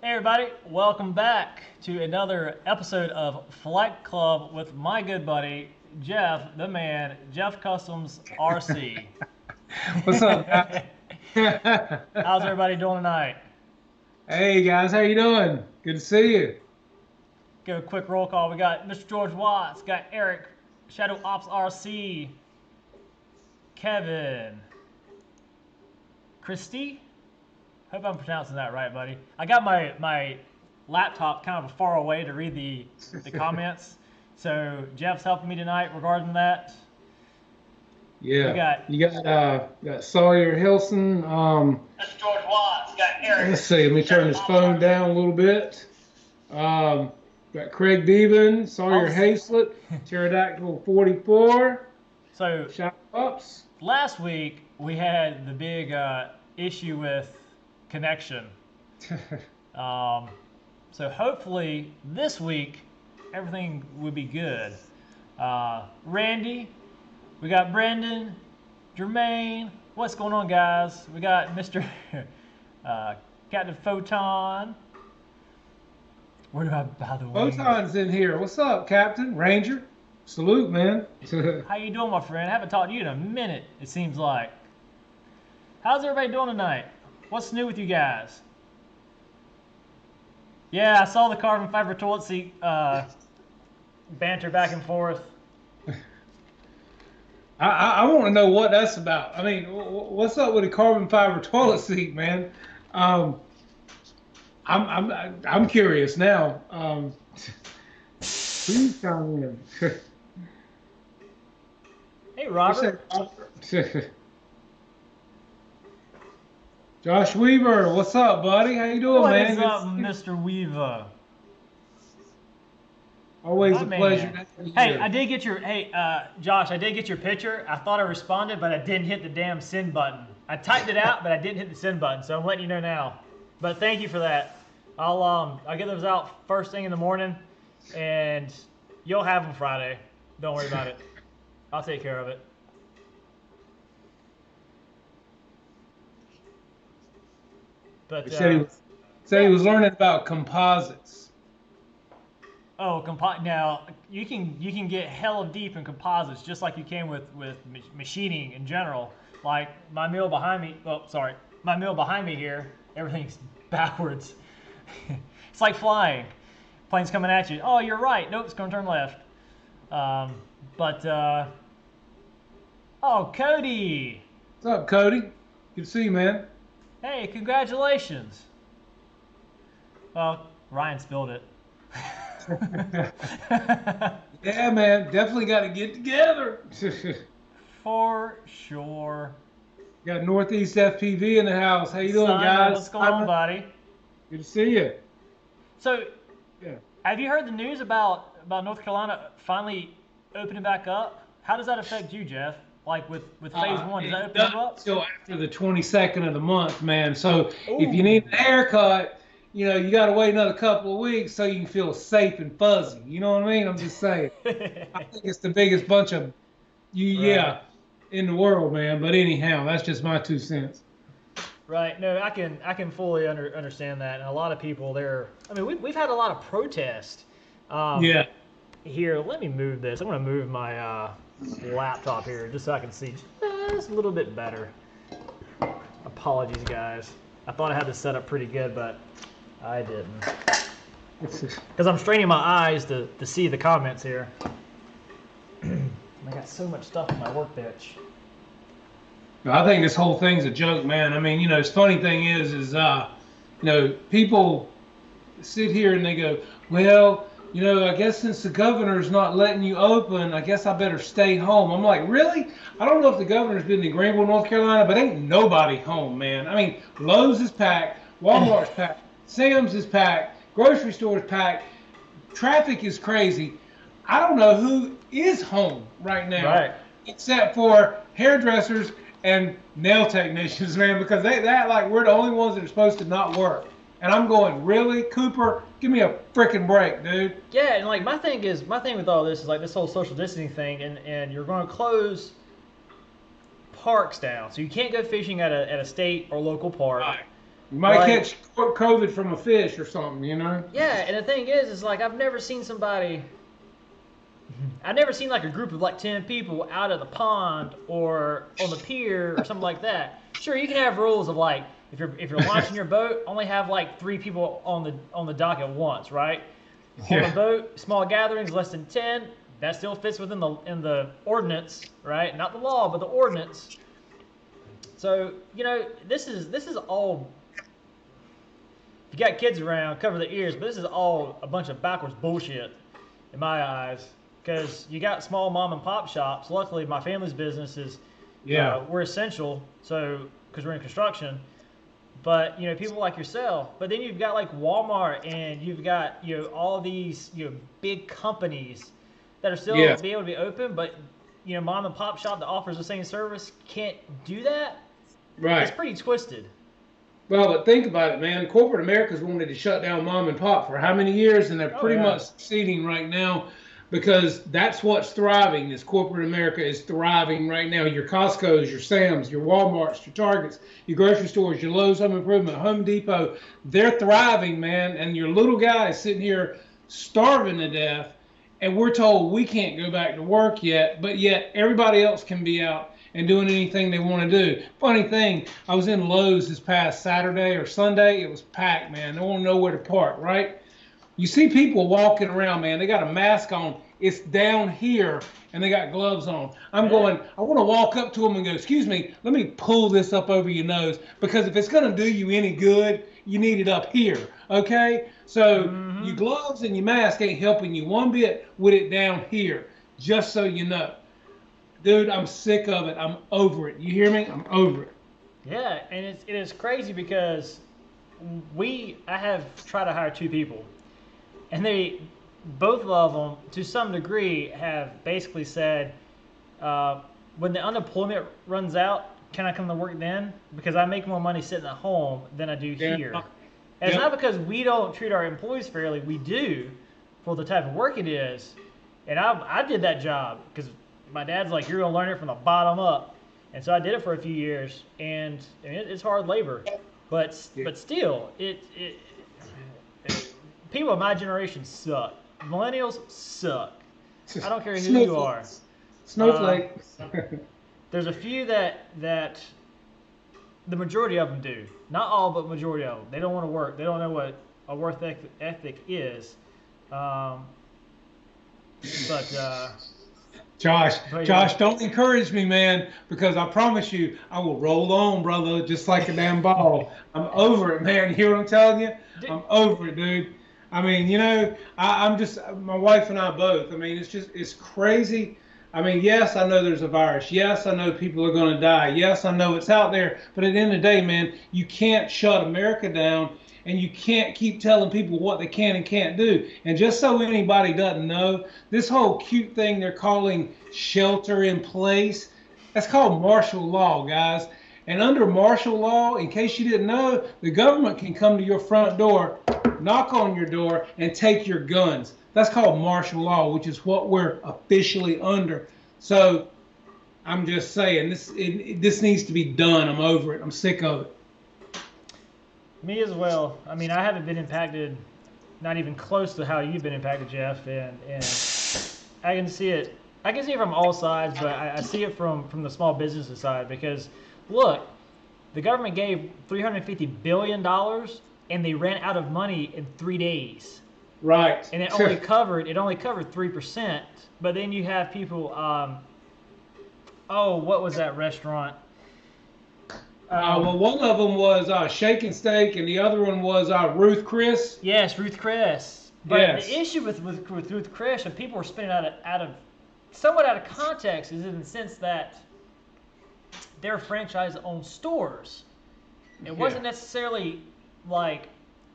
Hey everybody, welcome back to another episode of Flight Club with my good buddy Jeff, the man, Jeff Customs RC. What's up, guys? How's everybody doing tonight? Hey guys, how you doing? Good to see you. Give a quick roll call. We got Mr. George Watts, got Eric, Shadow Ops RC, Kevin, Christy. Hope I'm pronouncing that right, buddy. I got my laptop kind of far away to read the comments, so Jeff's helping me tonight regarding that. We Yeah, got you got Sawyer Hilson. Mr. George Watts, got Eric. Let's see. Let me turn this phone down a little bit. Got Craig Bevan, Sawyer Hazlett, Pterodactyl 44. So Shout ups. last week we had the big issue with connection. So hopefully this week everything will be good. Randy, we got Brendan, Jermaine. What's going on, guys? We got Mr. Captain Photon. Where do I buy the wings? Photon's in here. What's up, Captain Ranger? Salute, man. How you doing, my friend? I haven't talked to you in a minute, it seems like. How's everybody doing tonight? What's new with you guys? Yeah, I saw the carbon fiber toilet seat banter back and forth. I want to know what that's about. I mean, what's up with the carbon fiber toilet seat, man? I'm curious now. Please come in. Hey, What's Robert. that? Josh Weaver, what's up, buddy? How you doing, What man? is up, Mr. Weaver? Always My a pleasure man. to have you Hey, here. I did get your, Josh, I did get your picture. I thought I responded, but I didn't hit the damn send button. I typed it out, but I didn't hit the send button, so I'm letting you know now. But thank you for that. I'll get those out first thing in the morning, and you'll have them Friday. Don't worry about it. I'll take care of it. But He said he was learning about composites. oh, now you can get hella deep in composites just like you can with machining in general. Like my mill behind me. Oh, sorry, my mill behind me here. Everything's backwards. It's like flying. Plane's coming at you. Oh, you're right. Nope, it's gonna turn left. But oh, Cody. What's up, Cody? Good to see you, man. Hey, congratulations. Well, Ryan spilled it. Yeah, man. Definitely got to get together. For sure. Got Northeast FPV in the house. How you doing, Simon, guys? what's going on, buddy? Good to see you. So, Yeah. have you heard the news about North Carolina finally opening back up? How does that affect you, Jeff? Like with phase one, does that open you up? Till after the 22nd of the month, man. So if you Ooh. need a haircut, you got to wait another couple of weeks so you can feel safe and fuzzy. You know what I mean? I'm just saying. I think it's the biggest bunch of yeah, in the world, man. But anyhow, that's just my 2 cents. Right. No, I can fully understand that, and a lot of people there. I mean, we've had a lot of protest. Yeah. Here, let me move this. I'm gonna move my laptop here just so I can see just a little bit better. Apologies, guys. I thought I had this set up pretty good, but I didn't. Because I'm straining my eyes to see the comments here. I got so much stuff on my workbench. I think this whole thing's a joke, man. I mean, the funny thing is, people sit here and they go, well, I guess since the governor's not letting you open, I guess I better stay home. I'm like, really? I don't know if the governor's been to Greenville, North Carolina, but ain't nobody home, man. I mean, Lowe's is packed, Walmart's packed, Sam's is packed, grocery store's packed. Traffic is crazy. I don't know who is home right now, Right. except for hairdressers and nail technicians, man, because they act like we're the only ones that are supposed to not work. And I'm going, really, Cooper? Give me a freaking break, dude. Yeah, and like my thing with all this is like this whole social distancing thing, and you're going to close parks down, so you can't go fishing at a state or local park. Right. You might catch COVID from a fish or something, you know? Yeah, and the thing is like I've never seen somebody. I've never seen like a group of like 10 people out of the pond or on the pier or something like that. Sure, you can have rules of like if you're launching your boat, only have like 3 people on the dock at once, right? On the boat, small gatherings less than 10, that still fits within the ordinance, right? Not the law, but the ordinance. So, this is all, if you got kids around, cover their ears, but this is all a bunch of backwards bullshit in my eyes. Because you got small mom and pop shops. Luckily, my family's business is, we're essential, so because we're in construction. But people like yourself. But then you've got like Walmart, and you've got all these big companies that are still be able to be open. But mom and pop shop that offers the same service can't do that. Right. It's pretty twisted. Well, but think about it, man. Corporate America's wanted to shut down mom and pop for how many years, and they're pretty much succeeding right now. Because that's what's thriving. Is corporate America is thriving right now. Your Costco's, your Sam's, your Walmart's, your Targets, your grocery stores, your Lowe's Home Improvement, Home Depot, they're thriving, man. And your little guy is sitting here starving to death, and we're told we can't go back to work yet, but yet everybody else can be out and doing anything they want to do. Funny thing, I was in Lowe's this past Saturday or Sunday. It was packed, man. They won't know where to park, right? You see people walking around, man. They got a mask on. It's down here, and they got gloves on. I'm going, I want to walk up to them and go, excuse me, let me pull this up over your nose, because if it's going to do you any good, you need it up here, okay? So your gloves and your mask ain't helping you one bit with it down here, just so you know. Dude, I'm sick of it. I'm over it. You hear me? I'm over it. Yeah, and it is crazy because I have tried to hire 2 people. And both of them, to some degree, have basically said, when the unemployment runs out, can I come to work then? Because I make more money sitting at home than I do here. And it's not because we don't treat our employees fairly. We do, for the type of work it is. And I did that job because my dad's like, you're going to learn it from the bottom up. And so I did it for a few years. And it's hard labor. But still, people of my generation suck. Millennials suck. I don't care who you are. Snowflake. There's a few that the majority of them do. Not all, but majority of them. They don't want to work. They don't know what a work ethic is. Josh, don't encourage me, man, because I promise you, I will roll on, brother, just like a damn ball. I'm over it, man. You hear what I'm telling you? I'm over it, dude. I mean, I'm just, my wife and I both. I mean, it's crazy. I mean, yes, I know there's a virus. Yes, I know people are going to die. Yes, I know it's out there. But at the end of the day, man, you can't shut America down, and you can't keep telling people what they can and can't do. And just so anybody doesn't know, this whole cute thing they're calling shelter in place, that's called martial law, guys. And under martial law, in case you didn't know, the government can come to your front door, knock on your door, and take your guns. That's called martial law, which is what we're officially under. So I'm just saying, this needs to be done. I'm over it. I'm sick of it. Me as well. I mean, I haven't been impacted, not even close to how you've been impacted, Jeff, and I can see it. I can see it from all sides, but I see it from the small business side because, look, the government gave $350 billion, and they ran out of money in 3 days. Right. And it only covered 3%. But then you have people. What was that restaurant? Well, one of them was Shake and Steak, and the other one was Ruth Chris. Yes, Ruth Chris. But the issue with Ruth Chris, and people were spinning somewhat out of context, is in the sense that they're franchise-owned stores. It wasn't necessarily like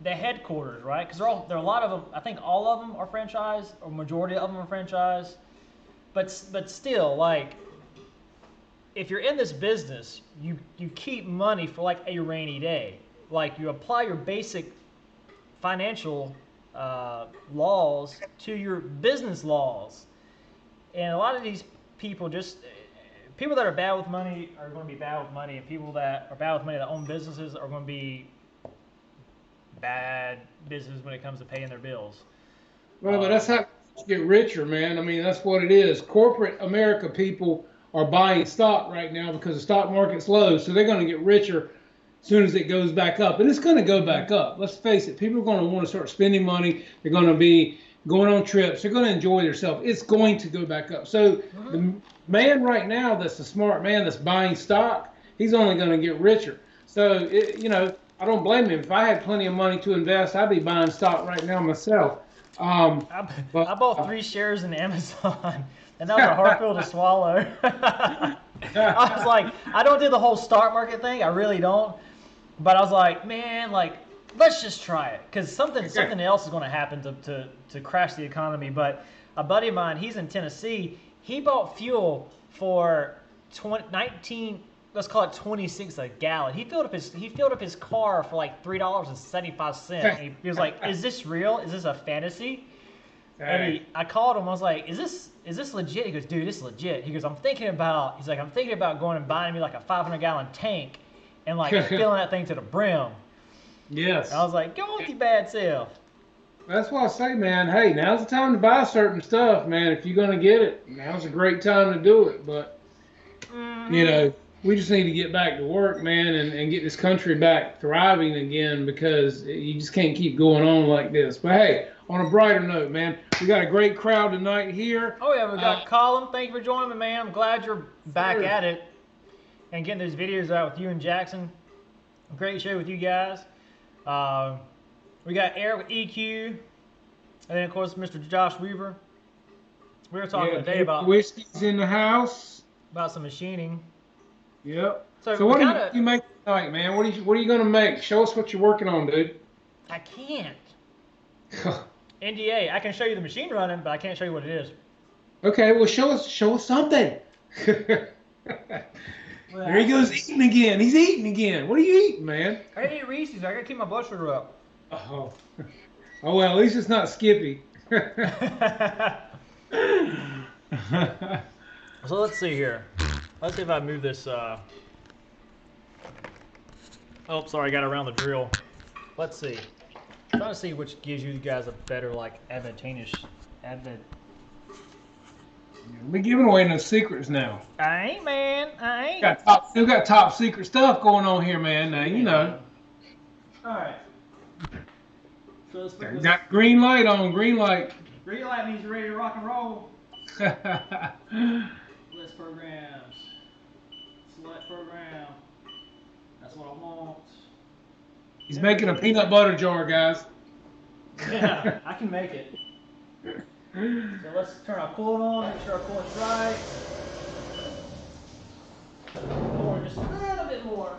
the headquarters, right? Because there are a lot of them. I think all of them are franchise, or majority of them are franchise. But still, like, if you're in this business, you keep money for like a rainy day. Like, you apply your basic financial laws to your business laws. And a lot of these people people that are bad with money are going to be bad with money, and people that are bad with money that own businesses are going to be bad business when it comes to paying their bills. Well, but that's how you get richer, man. I mean, that's what it is. Corporate America people are buying stock right now because the stock market's low, so they're going to get richer as soon as it goes back up. And it's going to go back up. Let's face it. People are going to want to start spending money. They're going to be going on trips. They're going to enjoy themselves. It's going to go back up. So the man right now that's a smart man that's buying stock, he's only going to get richer. So, I don't blame him. If I had plenty of money to invest, I'd be buying stock right now myself. I bought 3 shares in Amazon, and that was a hard pill to swallow. I was like, I don't do the whole stock market thing. I really don't. But I was like, man, like, let's just try it, because something else is going to happen to crash the economy. But a buddy of mine, he's in Tennessee. He bought fuel for 19. Let's call it 26 a gallon. He filled up his car for like $3.75. He was like, "Is this real? Is this a fantasy?" And I called him. I was like, "Is this legit?" He goes, "Dude, this is legit." He goes, I'm thinking about going and buying me like a 500-gallon tank and like filling that thing to the brim." Yes. And I was like, "Go with your bad self." That's why I say, man, hey, now's the time to buy certain stuff, man. If you're going to get it, now's a great time to do it. But, we just need to get back to work, man, and get this country back thriving again, because you just can't keep going on like this. But, hey, on a brighter note, man, we got a great crowd tonight here. Oh, yeah, we got Colin. Thank you for joining me, man. I'm glad you're back at it and getting those videos out with you and Jackson. Great show with you guys. We got Eric with EQ, and then, of course, Mr. Josh Weaver. We were talking today about whiskey's in the house. About some machining. Yep. So what do you make tonight, man? What are you gonna make? Show us what you're working on, dude. I can't. NDA. I can show you the machine running, but I can't show you what it is. Okay, well show us something. There he goes eating again. He's eating again. What are you eating, man? I eat Reese's. I gotta keep my blood sugar up. Oh. Oh well, at least it's not Skippy. So let's see here. Let's see if I move this. Oh, sorry, I got around the drill. Let's see. I'm trying to see which gives you guys a better, like, advantageous. We're giving away no secrets now. I ain't, man. I ain't. Still got top secret stuff going on here, man. Now, you know. All right. So let's put this. Got green light on. Green light. Green light means you're ready to rock and roll. List programs. Select program. That's what I want. He's making a peanut butter jar, guys. Yeah, I can make it. So let's turn our coolant on, make sure our coolant's right. More, just a little bit more.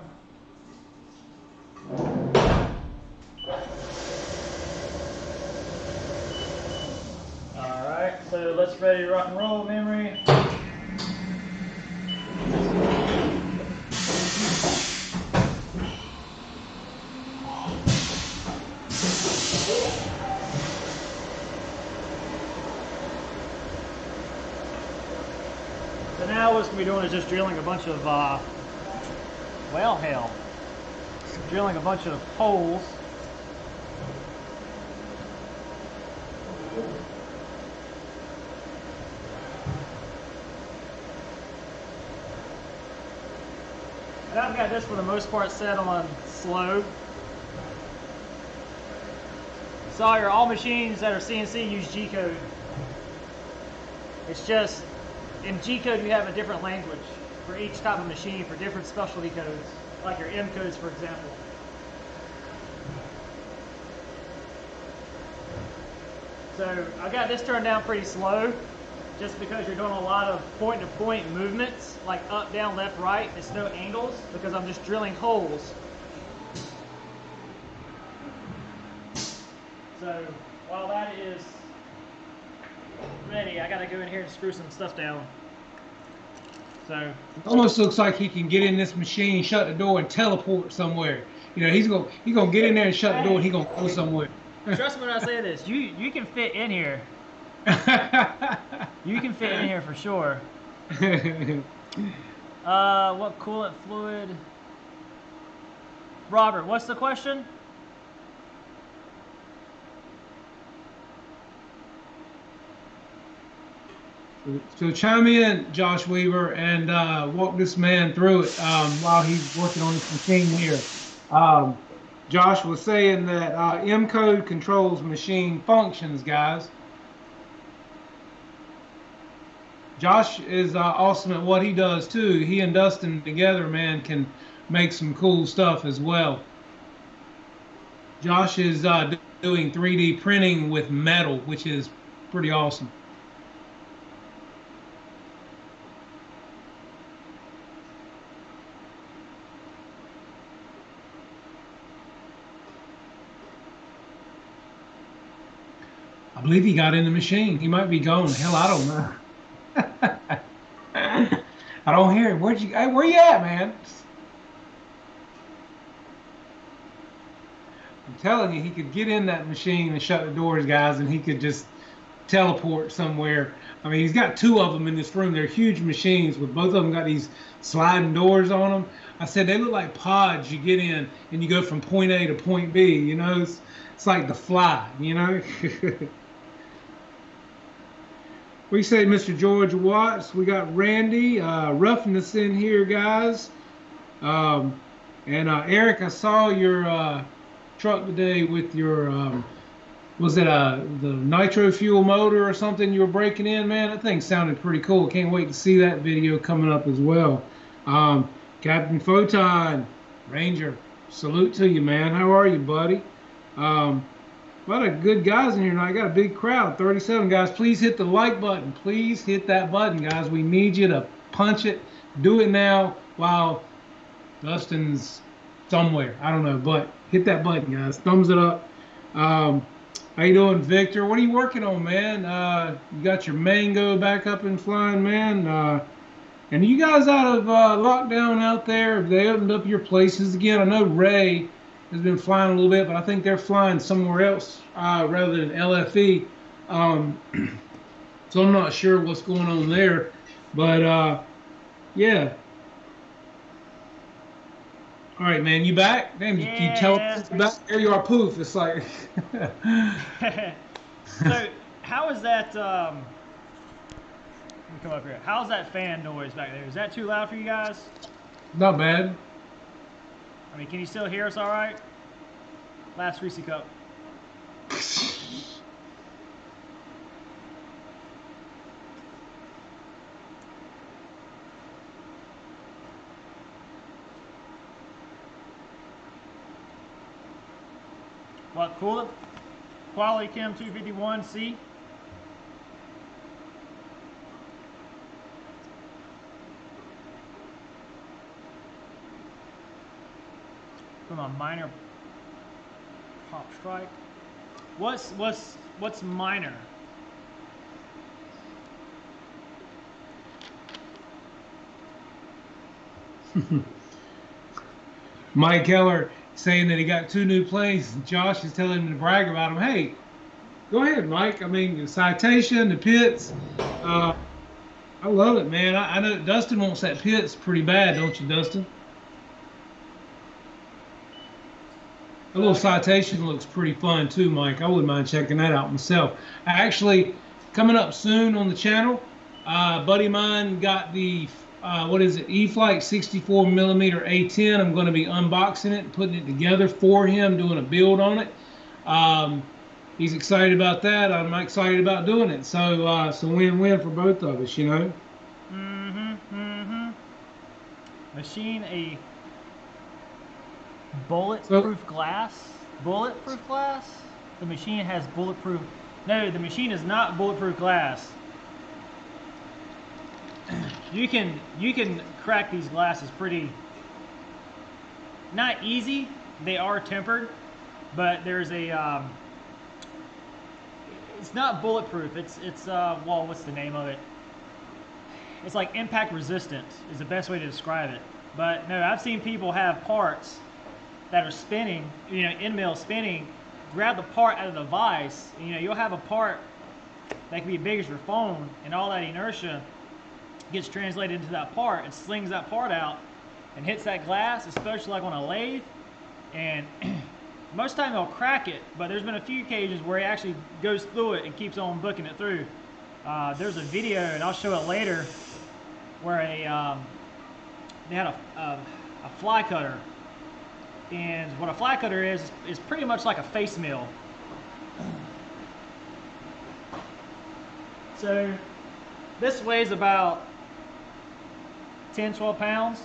Alright, so let's ready to rock and roll, memory. So now what's going to be doing is just drilling a bunch of, well, hell, drilling a bunch of holes. And I've got this for the most part set on slow. So all machines that are CNC use G-code. It's just, in G-code you have a different language for each type of machine for different specialty codes, like your M codes, for example. So I got this turned down pretty slow, just because you're doing a lot of point-to-point movements, like up, down, left, right. It's no angles, because I'm just drilling holes. So while that is ready, I gotta go in here and screw some stuff down. So it almost looks like he can get in this machine, shut the door, and teleport somewhere. You know, he's gonna get in there and shut the door, and he's gonna go somewhere. Trust me when I say this. You can fit in here. You can fit in here for sure. What coolant fluid? Robert, what's the question? So chime in, Josh Weaver, and walk this man through it while he's working on this machine here. Um, Josh was saying that M code controls machine functions, guys. Josh is awesome at what he does too. He and Dustin together, man, can make some cool stuff as well. Josh is doing 3D printing with metal, which is pretty awesome. I believe he got in the machine. He might be gone. Hell, I don't know. I don't hear him. Hey, where you at, man? I'm telling you, he could get in that machine and shut the doors, guys, and he could just teleport somewhere. I mean, he's got two of them in this room. They're huge machines, with both of them got these sliding doors on them. I said they look like pods you get in, and you go from point A to point B. You know, it's like the Fly. You know. We say Mr. George Watts. We got Randy roughing us in here, guys. And Eric, I saw your truck today with your was it the nitro fuel motor or something you were breaking in, man? That thing sounded pretty cool. Can't wait to see that video coming up as well. Captain Photon, Ranger, salute to you, man. How are you, buddy? A lot of good guys in here now. I got a big crowd, 37 guys. Please hit the like button. Please hit that button, guys. We need you to punch it. Do it now while Dustin's somewhere. I don't know, but hit that button, guys. Thumbs it up. How you doing, Victor? What are you working on, man? You got your Mango back up and flying, man. And you guys out of lockdown out there? Have they opened up your places again? I know Ray has been flying a little bit, but I think they're flying somewhere else rather than LFE. So I'm not sure what's going on there. But yeah. All right, man, you back? Damn, you tell us back. There you are, poof. It's like. So, how is that? Let me come up here. How's that fan noise back there? Is that too loud for you guys? Not bad. I mean, can you still hear us all right? Last Reese Cup. What, cool? Quality Chem 251C. From a minor pop strike. What's minor? Mike Keller saying that he got 2 new planes. Josh is telling him to brag about them. Hey, go ahead, Mike. I mean, the Citation, the Pitts. I love it, man. I know Dustin wants that Pitts pretty bad, don't you, Dustin? A little Citation looks pretty fun too, Mike. I wouldn't mind checking that out myself. Actually, coming up soon on the channel, buddy of mine got the what is it, E-flite 64mm A10. I'm going to be unboxing it, putting it together for him, doing a build on it. He's excited about that. I'm excited about doing it. So so win-win for both of us, you know. Machine a bulletproof glass. Bulletproof glass? The machine has bulletproof. No, the machine is not bulletproof glass. You can crack these glasses pretty. Not easy. They are tempered, but there's a. It's not bulletproof. It's well, what's the name of it? It's like impact resistant is the best way to describe it. But no, I've seen people have parts that are spinning, you know, end mill spinning, grab the part out of the vise, and, you know, you'll have a part that can be big as your phone, and all that inertia gets translated into that part and slings that part out and hits that glass, especially like on a lathe, and most of the time they'll crack it, but there's been a few occasions where he actually goes through it and keeps on booking it through. There's a video, and I'll show it later, where they had a fly cutter, and what a fly cutter is pretty much like a face mill. So this weighs about 10, 12 pounds.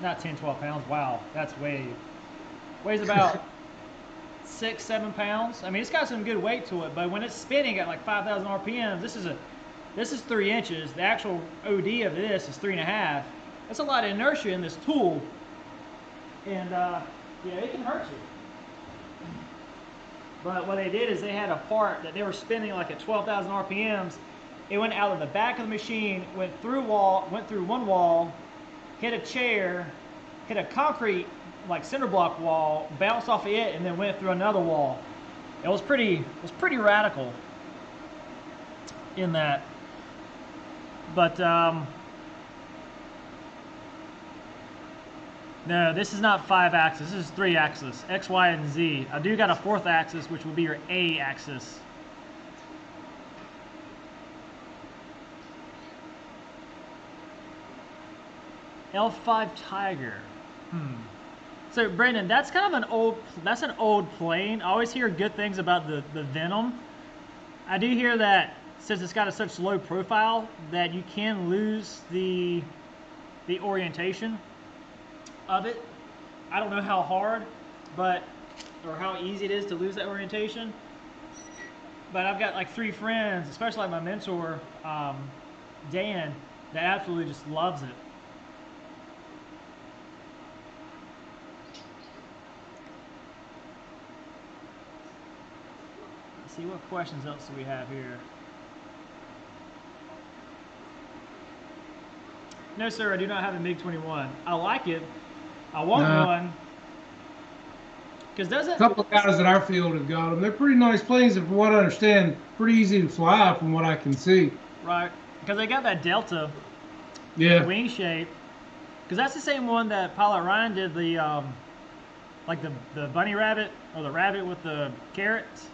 Not 10, 12 pounds. Wow, that's weighs about 6, 7 pounds. I mean, it's got some good weight to it, but when it's spinning at like 5,000 RPMs, this is 3 inches. The actual OD of this is 3.5. That's a lot of inertia in this tool, and yeah, it can hurt you. But what they did is they had a part that they were spinning like at 12,000 RPMs. It went out of the back of the machine, went through one wall, hit a chair, hit a concrete like cinder block wall, bounced off of it, and then went through another wall. It was pretty radical in that. But no, this is not 5-axis. This is 3-axis, X, Y, and Z. I do got a 4th axis, which would be your A axis. L5 Tiger. So Brandon, that's kind of an old plane. I always hear good things about the Venom. I do hear that since it's got such low profile that you can lose the orientation of it. I don't know how hard, or how easy it is to lose that orientation. But I've got like 3 friends, especially like my mentor, Dan, that absolutely just loves it. Let's see, what questions else do we have here? No, sir, I do not have a MiG-21. I like it. I want one. Because A couple of guys at our field have got them. They're pretty nice planes, and from what I understand, pretty easy to fly from what I can see. Right. Because they got that Delta wing shape. Because that's the same one that Pilot Ryan did like the bunny rabbit, or the rabbit with the carrots.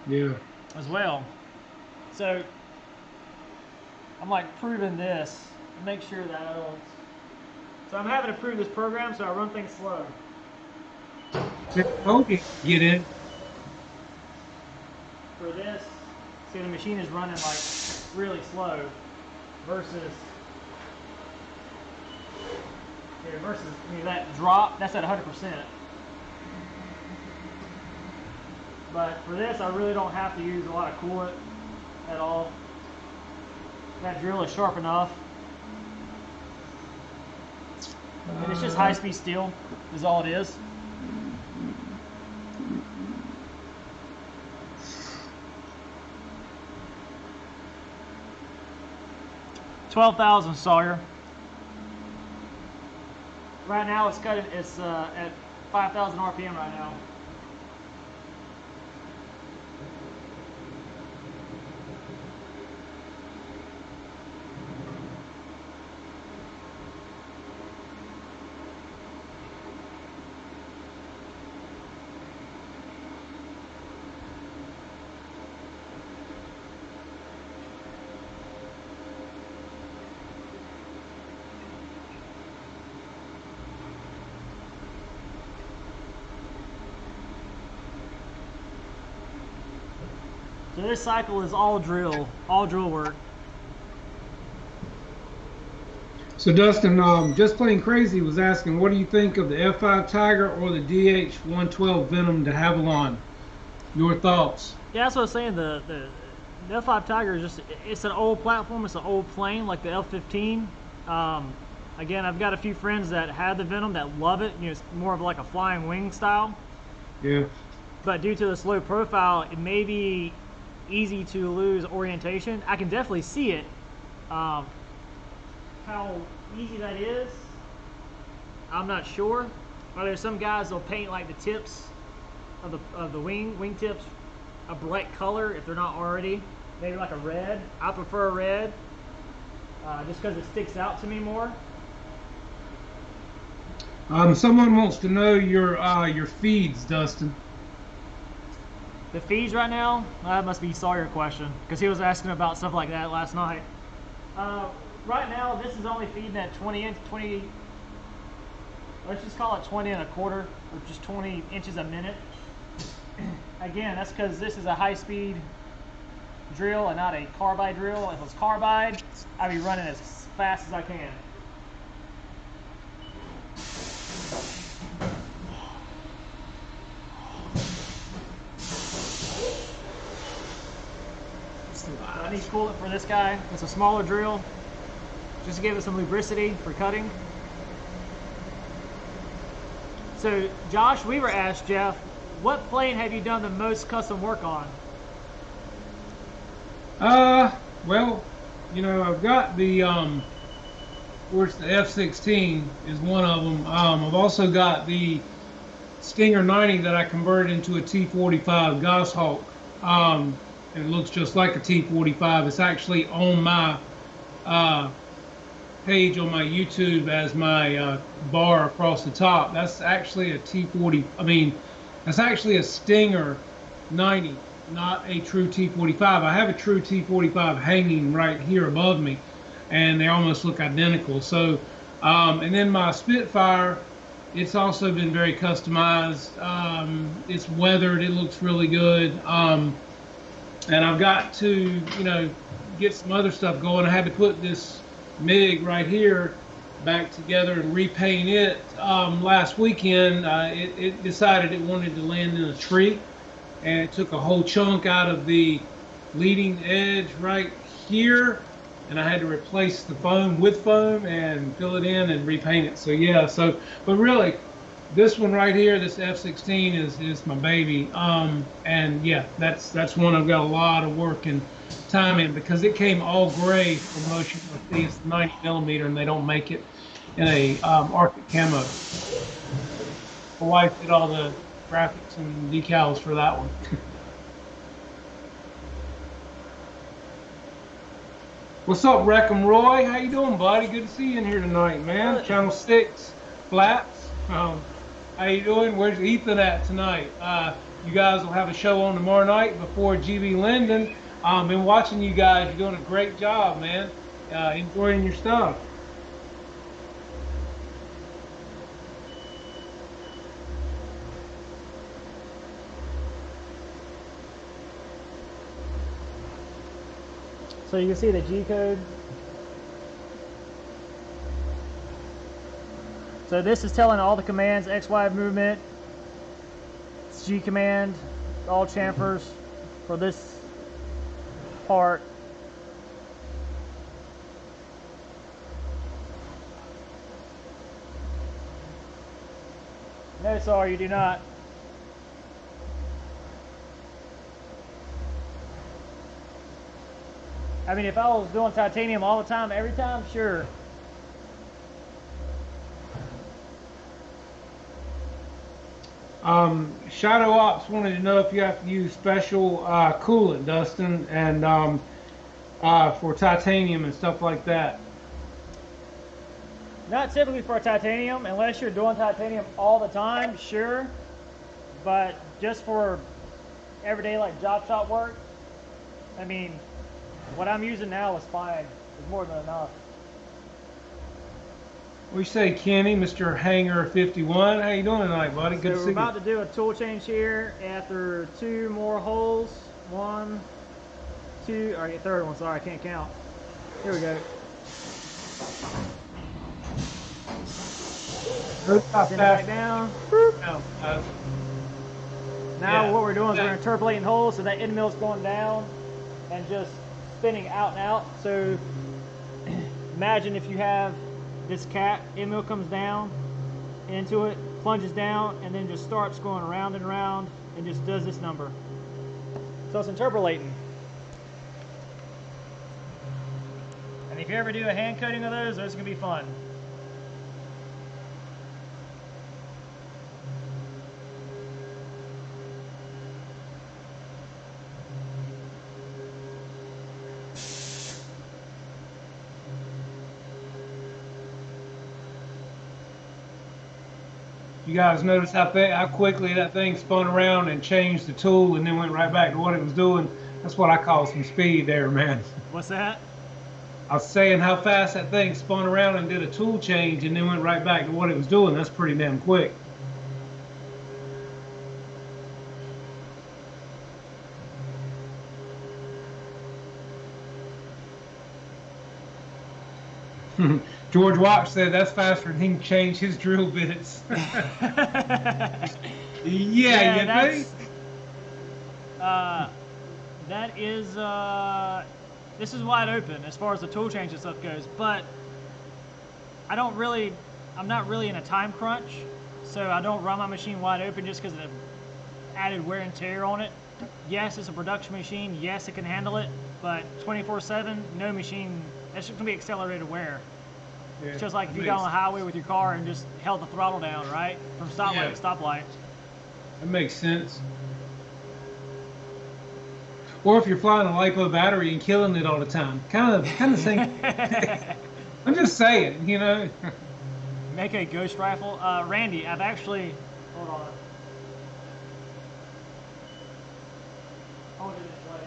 Yeah. As well. So I'm like proving this to make sure that I don't. So I'm having to prove this program, so I run things slow. Okay, get in. For this, see, the machine is running like really slow versus that drop, that's at 100%. But for this, I really don't have to use a lot of coolant at all. That drill is sharp enough. And it's just high-speed steel is all it is. $12,000 Sawyer. Right now it's at 5,000 RPM right now. So this cycle is all drill work. So Dustin, Just Plain Crazy was asking, what do you think of the F5 Tiger or the DH-112 Venom de Havilland? Your thoughts? Yeah, that's what I was saying. The F5 Tiger is it's an old platform. It's an old plane like the F-15. Again, I've got a few friends that had the Venom that love it. You know, it's more of like a flying wing style. Yeah. But due to the slow profile, it may be easy to lose orientation. I can definitely see it. How easy that is, I'm not sure. But there's some guys that'll paint like the tips of the wing tips a bright color if they're not already. Maybe like a red. I prefer a red just because it sticks out to me more. Someone wants to know your feeds, Dustin. The feeds right now, that must be Sawyer question, because he was asking about stuff like that last night. Right now, this is only feeding at 20, let's just call it 20 1/4, or just 20 inches a minute. Again, that's because this is a high-speed drill and not a carbide drill. If it was carbide, I'd be running as fast as I can. I need coolant for this guy. It's a smaller drill, just to give it some lubricity for cutting. So Josh Weaver asked Jeff, what plane have you done the most custom work on? Well, you know, I've got the of course the F-16 is one of them. I've also got the Stinger 90 that I converted into a T-45 Goshawk. And it looks just like a T-45. It's actually on my page on my YouTube as my bar across the top. That's actually a T-40. I mean, that's actually a Stinger 90, not a true T-45. I have a true T-45 hanging right here above me, and they almost look identical. So, and then my Spitfire, it's also been very customized. It's weathered. It looks really good. And I've got to, you know, get some other stuff going. I had to put this MiG right here back together and repaint it. Last weekend, it decided it wanted to land in a tree, and it took a whole chunk out of the leading edge right here, and I had to replace the foam with foam and fill it in and repaint it. So yeah, but really, this one right here, this F-16 is my baby. And yeah, that's one I've got a lot of work and time in, because it came all gray from Motion. It's 90mm, and they don't make it in a Arctic camo. My wife did all the graphics and decals for that one. What's up, Wreckham Roy? How you doing, buddy? Good to see you in here tonight, man. Channel 6 Flaps. How you doing? Where's Ethan at tonight? You guys will have a show on tomorrow night before GB Linden. Been watching you guys. You're doing a great job, man. Enjoying your stuff. So you can see the G code. So this is telling all the commands, XY movement, G command, all chamfers for this part. No, sorry, you do not. I mean, if I was doing titanium all the time, every time, sure. Shadow Ops wanted to know if you have to use special coolant, Dustin, and for titanium and stuff like that. Not typically for titanium, unless you're doing titanium all the time, sure. But just for everyday like job shop work, I mean, what I'm using now is fine. It's more than enough. We say Kenny, Mr. Hanger 51. How you doing tonight, buddy? Good to see you. We're about to do a tool change here after 2 more holes. 1, 2, or third one, sorry, I can't count. Here we go. Send it back down. Now what we're doing is we're interpolating holes, so that end mill is going down and just spinning out and out. So imagine if you have this cat, end mill comes down into it, plunges down, and then just starts going around and around and just does this number. So it's interpolating. And if you ever do a hand coating of those are gonna be fun. You guys notice how quickly that thing spun around and changed the tool and then went right back to what it was doing? That's what I call some speed there, man. What's that? I was saying how fast that thing spun around and did a tool change and then went right back to what it was doing. That's pretty damn quick. George Watch said that's faster than he can change his drill bits. Yeah, you think? That is, this is wide open as far as the tool change and stuff goes, but I'm not really in a time crunch, so I don't run my machine wide open just because of the added wear and tear on it. Yes, it's a production machine. Yes, it can handle it, but 24/7, no machine, that's just gonna be accelerated wear. Yeah, It's just like if you got on the highway with your car and just held the throttle down, right? From stoplight to stoplight. that makes sense. Or if you're flying a LiPo battery and killing it all the time, kind of thing. I'm just saying, you know. Make a ghost rifle. Randy, I've actually, hold on. Hold it in place.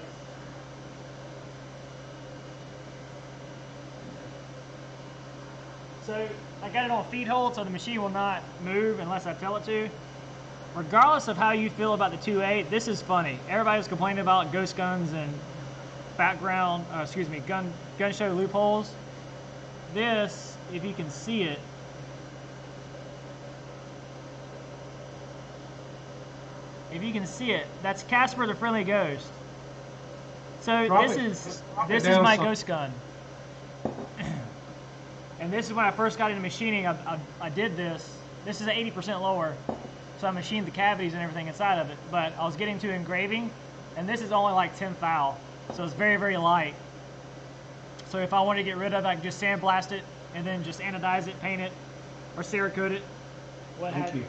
So I got it on feed hold, so the machine will not move unless I tell it to. Regardless of how you feel about the 2.8, this is funny. Everybody's complaining about ghost guns and gun show loopholes. This, if you can see it, that's Casper the Friendly Ghost. So this is my ghost gun. And this is when I first got into machining. I did this. This is 80% lower, so I machined the cavities and everything inside of it. But I was getting to engraving, and this is only like 10 thou, so it's very, very light. So if I wanted to get rid of it, I could just sandblast it and then just anodize it, paint it, or Cerakote it. Thank you.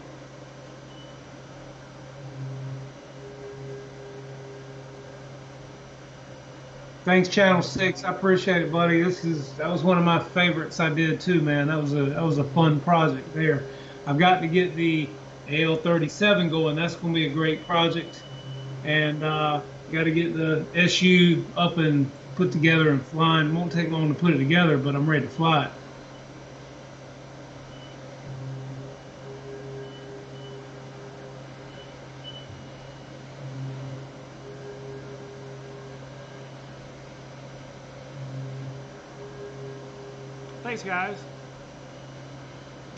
Thanks, Channel 6. I appreciate it, buddy. That was one of my favorites I did too, man. That was a fun project there. I've got to get the AL37 going. That's going to be a great project. And got to get the SU up and put together and flying. It won't take long to put it together, but I'm ready to fly it. Thanks, guys.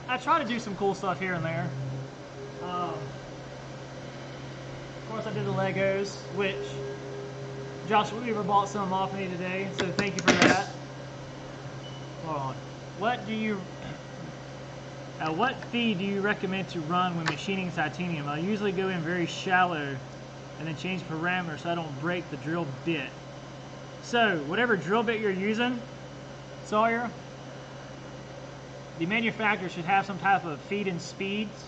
I try to do some cool stuff here and there. Of course, I did the Legos, which Josh Weaver bought some off me today, so thank you for that. Hold on. What feed do you recommend to run when machining titanium? I usually go in very shallow and then change parameters so I don't break the drill bit. So, whatever drill bit you're using, Sawyer, the manufacturer should have some type of feed and speeds,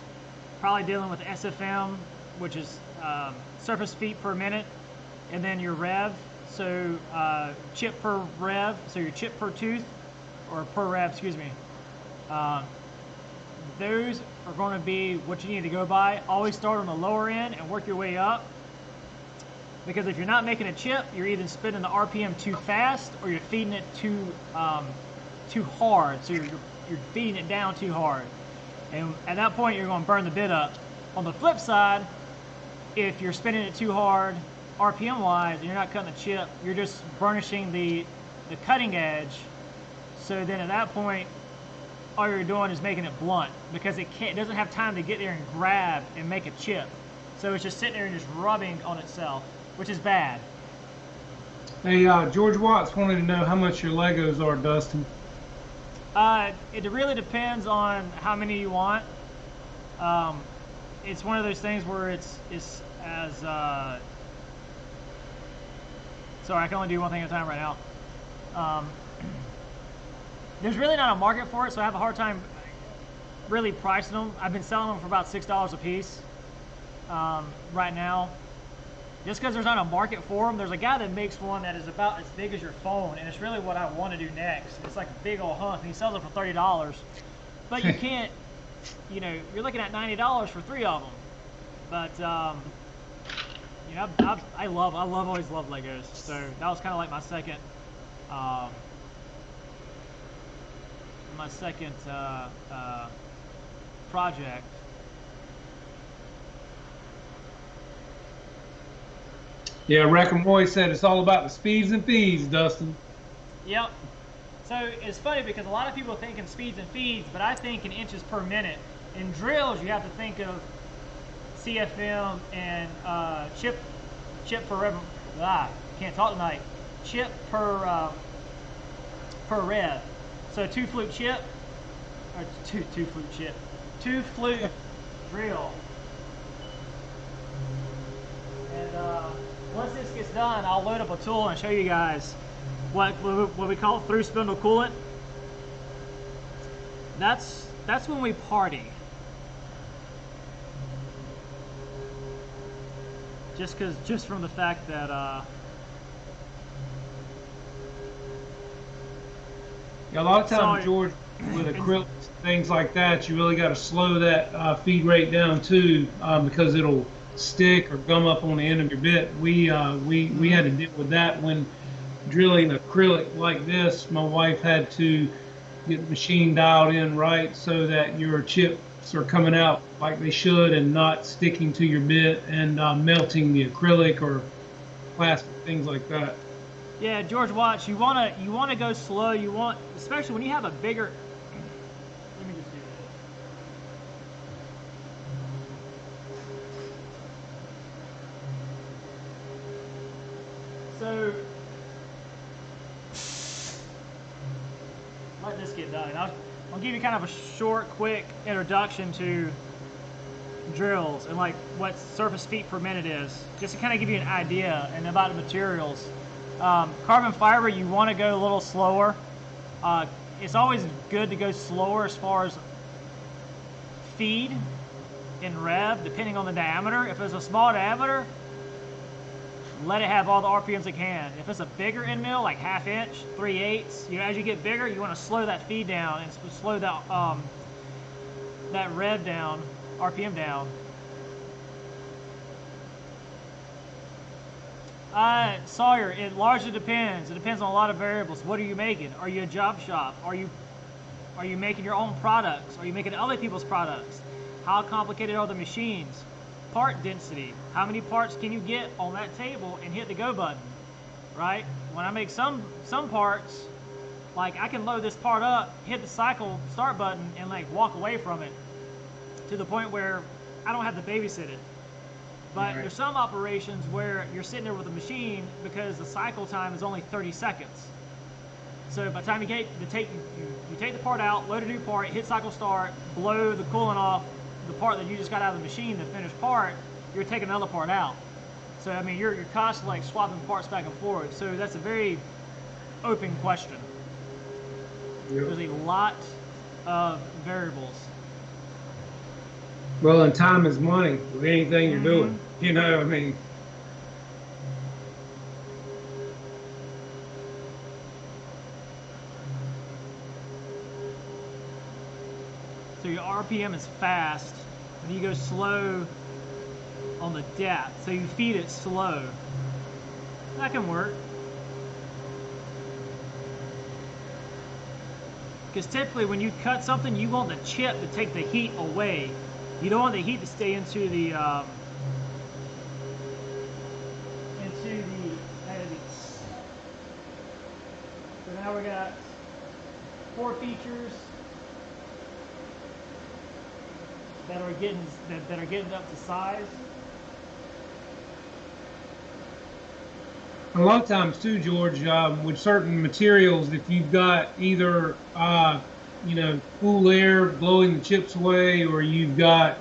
probably dealing with SFM, which is surface feet per minute, and then your rev, so chip per rev, so your chip per tooth, or per rev, excuse me. Those are going to be what you need to go by. Always start on the lower end and work your way up, because if you're not making a chip, you're either spinning the RPM too fast or you're feeding it too hard, so you're feeding it down too hard, and at that point you're going to burn the bit up. On the flip side, if you're spinning it too hard RPM wise and you're not cutting the chip, you're just burnishing the cutting edge, so then at that point all you're doing is making it blunt, because it doesn't have time to get there and grab and make a chip, so it's just sitting there and just rubbing on itself, which is bad. Hey, George Watts wanted to know how much your Legos are, Dustin. It really depends on how many you want. It's one of those things where it's as sorry, I can only do one thing at a time right now. There's really not a market for it, so I have a hard time really pricing them. I've been selling them for about $6 a piece right now. Just because there's not a market for them. There's a guy that makes one that is about as big as your phone, and it's really what I want to do next. It's like a big old hunk, and he sells it for $30. But you can't you know, you're looking at $90 for 3 of them. But you know, I always loved Legos. So that was kind of like um, my second project. Yeah, Rack and Roy said it's all about the speeds and feeds, Dustin. Yep. So it's funny because a lot of people think in speeds and feeds, but I think in inches per minute. In drills, you have to think of CFM and chip per rev. Can't talk tonight. Chip per rev. So 2 flute chip or two flute chip, 2 flute drill. And once this gets done, I'll load up a tool and show you guys what we call through spindle coolant. That's when we party. Just from the fact that yeah, a lot of times, George, with acrylics, things like that, you really got to slow that feed rate down too, because it'll stick or gum up on the end of your bit. We had to deal with that when drilling acrylic like this. My wife had to get the machine dialed in right so that your chips are coming out like they should and not sticking to your bit and melting the acrylic or plastic, things like that. Yeah, George, watch. You wanna go slow. You want, especially when you have a bigger. Let me just do this. So let this get done. I'll give you kind of a short, quick introduction to drills and like what surface feet per minute is, just to kind of give you an idea and about the materials. Carbon fiber, you want to go a little slower. It's always good to go slower as far as feed and rev, depending on the diameter. If it's a small diameter, let it have all the RPMs it can. If it's a bigger end mill, like 1/2 inch, 3/8, you know, as you get bigger, you want to slow that feed down and slow that rev down, RPM down. Sawyer, it largely depends. It depends on a lot of variables. What are you making? Are you a job shop? Are you making your own products? Are you making other people's products? How complicated are the machines? Part density. How many parts can you get on that table and hit the go button? Right? When I make some parts, like I can load this part up, hit the cycle start button, and like walk away from it to the point where I don't have to babysit it. But there's some operations where you're sitting there with a machine because the cycle time is only 30 seconds. So by the time you take the part out, load a new part, hit cycle start, blow the coolant off the part that you just got out of the machine, the finished part, you're taking another part out. So I mean, you're constantly like swapping parts back and forth. So that's a very open question. Yep. There's a lot of variables. Well, and time is money with anything you're doing. You know, I mean. So your RPM is fast, and you go slow on the depth. So you feed it slow. That can work. Because typically when you cut something, you want the chip to take the heat away. You don't want the heat to stay into the edits. So now we got 4 features that are getting up to size. A lot of times too, George, with certain materials, if you've got either you know, cool air blowing the chips away, or you've got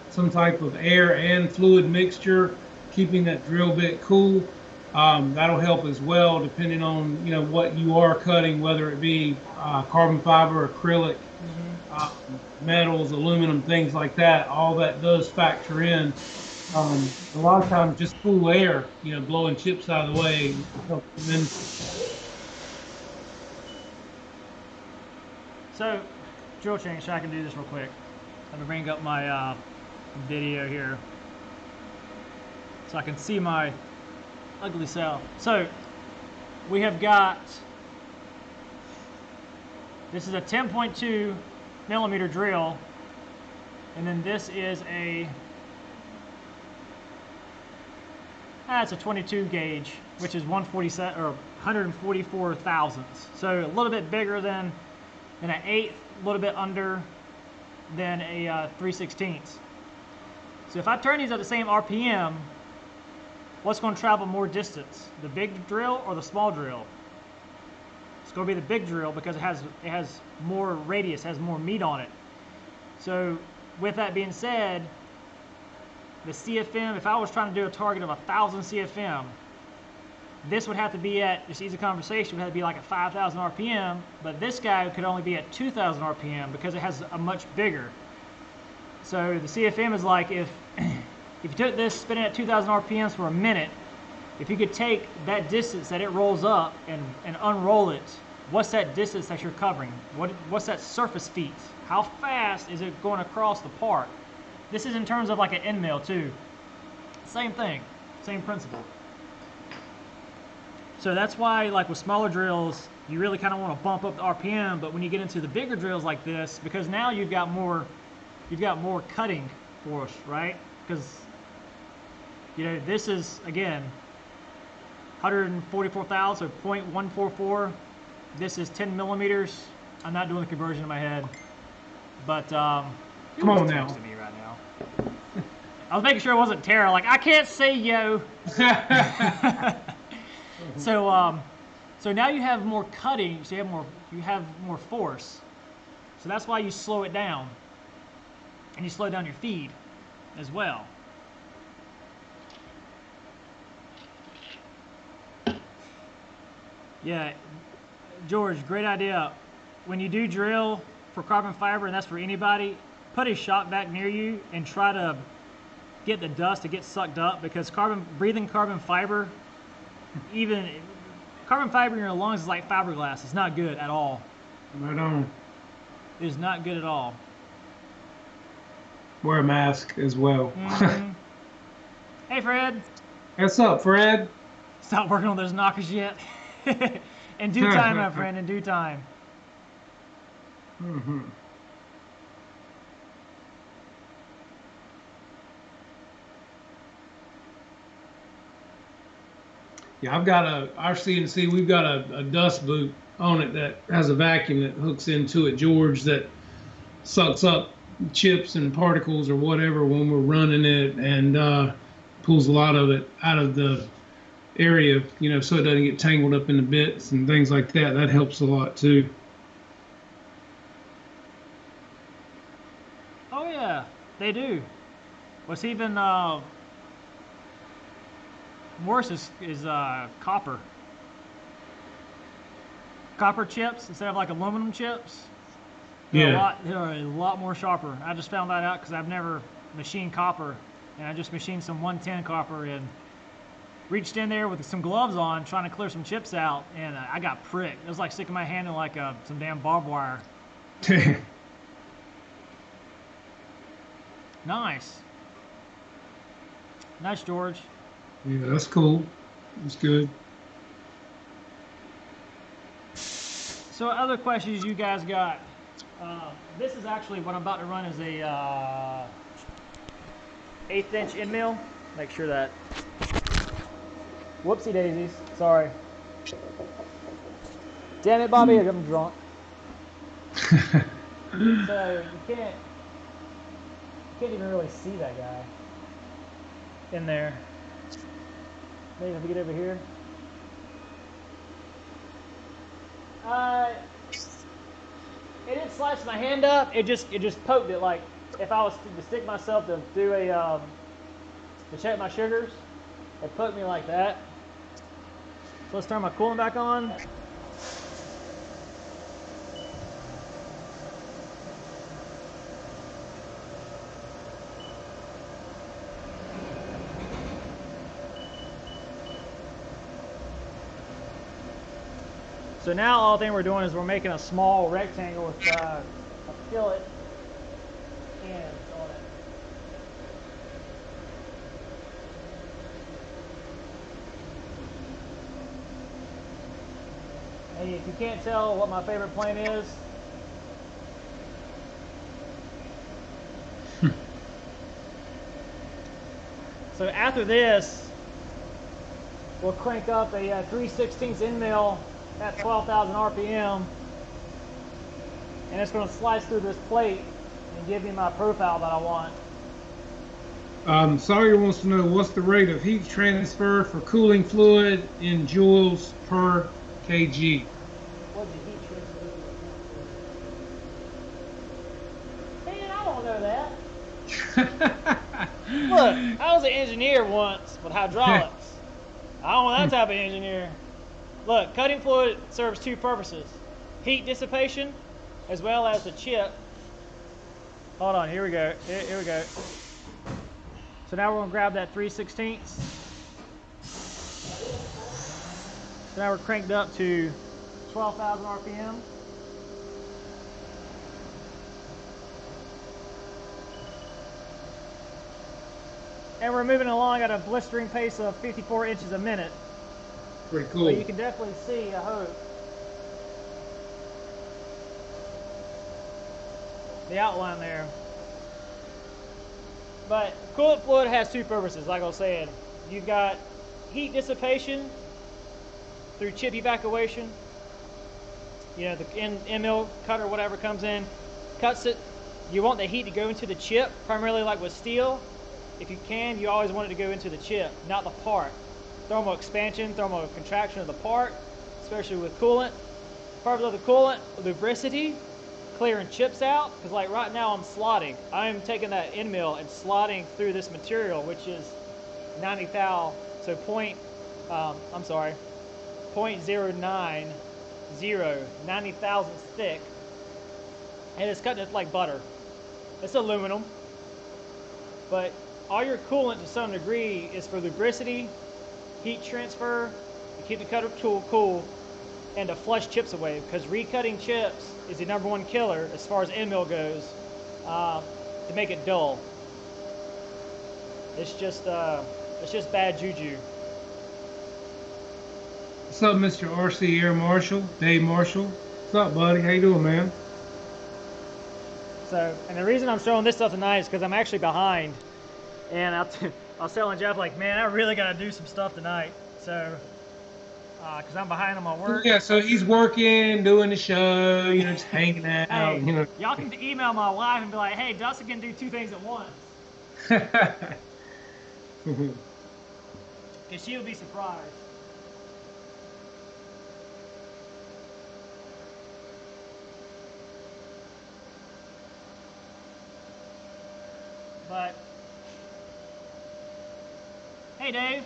some type of air and fluid mixture keeping that drill bit cool, that'll help as well, depending on, you know, what you are cutting, whether it be carbon fiber, acrylic, metals, aluminum, things like that. All that does factor in. A lot of times just cool air, you know, blowing chips out of the way helps them. So, drill change, so I can do this real quick. Let me bring up my video here so I can see my ugly self. So we have got, this is a 10.2 millimeter drill, and then this is it's a 22 gauge, which is 147 or 144 thousandths. So a little bit bigger than an eighth, a little bit under than a 3/16. So if I turn these at the same RPM, what's going to travel more distance, the big drill or the small drill? It's going to be the big drill because it has more radius, has more meat on it. So with that being said, the CFM, if I was trying to do a target of 1,000 CFM, this would have to be at, just easy conversation, would have to be like at 5,000 RPM, but this guy could only be at 2,000 RPM because it has a much bigger. So the CFM is like, if you took this, spin it at 2,000 RPMs for a minute, if you could take that distance that it rolls up and unroll it, what's that distance that you're covering? What's that surface feet? How fast is it going across the part? This is in terms of like an end mill too. Same thing, same principle. So that's why, like with smaller drills, you really kind of want to bump up the RPM, but when you get into the bigger drills like this, because now you've got more cutting force, right? Because, you know, this is, again, 144,000, so 0.144. This is 10 millimeters. I'm not doing the conversion in my head, but come on now. To me right now. I was making sure it wasn't Tara. Like, I can't say yo. So now you have more cutting, so you have more force. So that's why you slow it down, and you slow down your feed as well. Yeah, George, great idea. When you do drill for carbon fiber, and that's for anybody, put a shop vac near you and try to get the dust to get sucked up, because breathing carbon fiber, even carbon fiber in your lungs is like fiberglass. It's not good at all. Right on. It is not good at all. Wear a mask as well. Mm-hmm. Hey, Fred. What's up, Fred? Stop working on those knockers yet. In due time, my friend, in due time. Mm-hmm. Yeah, I've got our CNC, we've got a dust boot on it that has a vacuum that hooks into it, George, that sucks up chips and particles or whatever when we're running it, and pulls a lot of it out of the area, you know, so it doesn't get tangled up in the bits and things like that. That helps a lot too. Oh yeah, they do. What's even worse is copper. Copper chips instead of like aluminum chips. They're a lot more sharper. I just found that out because I've never machined copper, and I just machined some 110 copper and reached in there with some gloves on trying to clear some chips out, and I got pricked. It was like sticking my hand in like some damn barbed wire. Nice, George. Yeah, that's cool. That's good. So other questions you guys got? This is actually what I'm about to run is a 1/8 inch end mill. Make sure that. Whoopsie daisies. Sorry. Damn it, Bobby! I'm drunk. So you can't even really see that guy in there. Maybe if we get over here. It didn't slice my hand up. It just poked it. Like if I was to stick myself to do a to check my sugars, it poked me like that. So let's turn my coolant back on. So now all thing we're doing is we're making a small rectangle with a fillet, and Hey, if you can't tell what my favorite plane is, so after this, we'll crank up a 3/16 end mill at 12,000 RPM, and it's going to slice through this plate and give me my profile that I want. Sawyer wants to know what's the rate of heat transfer for cooling fluid in joules per kg. What's the heat transfer? Man, I don't know that. Look, I was an engineer once with hydraulics. I don't want that type of engineer. Look, cutting fluid serves two purposes: heat dissipation, as well as the chip. Hold on, here we go. Here we go. So now we're gonna grab that 3/16. So now we're cranked up to 12,000 RPM. And we're moving along at a blistering pace of 54 inches a minute. Pretty cool. So you can definitely see, I hope, the outline there. But coolant fluid has two purposes, like I was saying. You've got heat dissipation through chip evacuation. You know, the end mill cutter, whatever comes in, cuts it. You want the heat to go into the chip, primarily like with steel. If you can, you always want it to go into the chip, not the part. Thermal expansion, thermal contraction of the part, especially with coolant. Purpose of the coolant, lubricity, clearing chips out, because like right now I'm slotting. I'm taking that end mill and slotting through this material, which is 90 thou, so 0.090, 90 thousandths thick, and it's cutting it like butter. It's aluminum, but all your coolant to some degree is for lubricity, heat transfer, to keep the cutter tool cool, and to flush chips away, because recutting chips is the #1 killer as far as end mill goes, to make it dull. It's just bad juju. What's up, Mr. RC Air Marshal, Dave Marshall? What's up, buddy? How you doing, man? So, and the reason I'm showing this stuff tonight is because I'm actually behind, and I was telling Jeff, like, man, I really got to do some stuff tonight. So, because I'm behind on my work. Yeah, so he's working, doing the show, you know, just hanging out. Hey, you know. y'all can email my wife and be like, hey, Dustin can do two things at once. Because she'll be surprised. But, hey, Dave.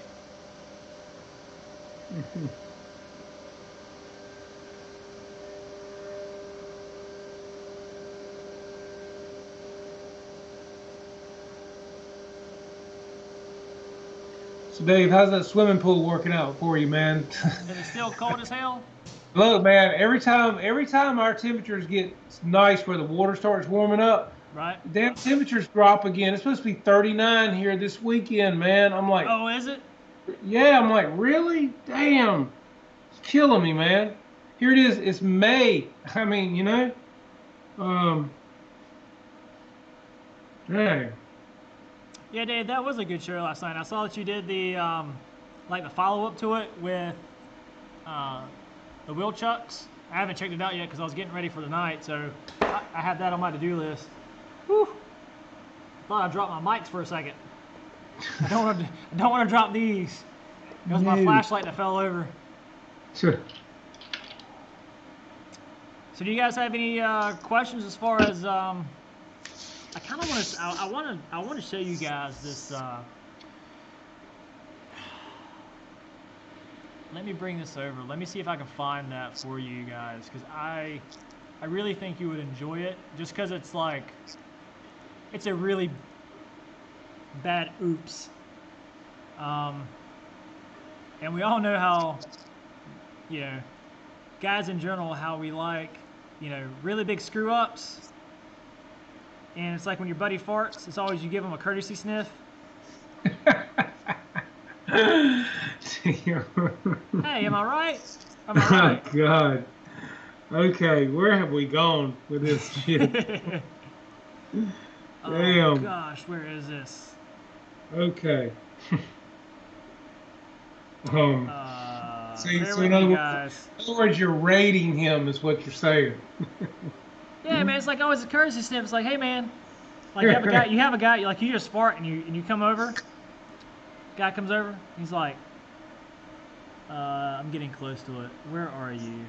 So, Dave, how's that swimming pool working out for you, man? Is it still cold as hell? Look, man, every time our temperatures get nice where the water starts warming up, Right. damn temperatures drop again. It's supposed to be 39 here this weekend, man. I'm like, Oh, is it? yeah, I'm like, really? Damn. It's killing me, man. Here it is. It's May. I mean, you know. Dang. Yeah, Dave, that was a good show last night. I saw that you did the like the follow-up to it with the wheel chucks. I haven't checked it out yet because I was getting ready for the night, so I have that on my to-do list. Whew. Thought I dropped my mics for a second. I don't want to drop these. It was my flashlight that fell over. Sure. So do you guys have any questions as far as I kind of want to I want to show you guys this let me bring this over. Let me see if I can find that for you guys, because I really think you would enjoy it, just because it's like it's a really bad oops. And we all know how, you know, guys in general, how we like, you know, really big screw ups. And it's like when your buddy farts, it's always you give him a courtesy sniff. Hey, am I right? Am I right? Oh, God. Okay, where have we gone with this shit? Oh Damn. gosh, where is this? Okay. Bear So with me, guys. in other words, you're rating him, is what you're saying. Yeah, man, it's like always a courtesy snip. It's like, hey, man, like you have a guy, like you just fart and you come over. Guy comes over. He's like, I'm getting close to it. Where are you?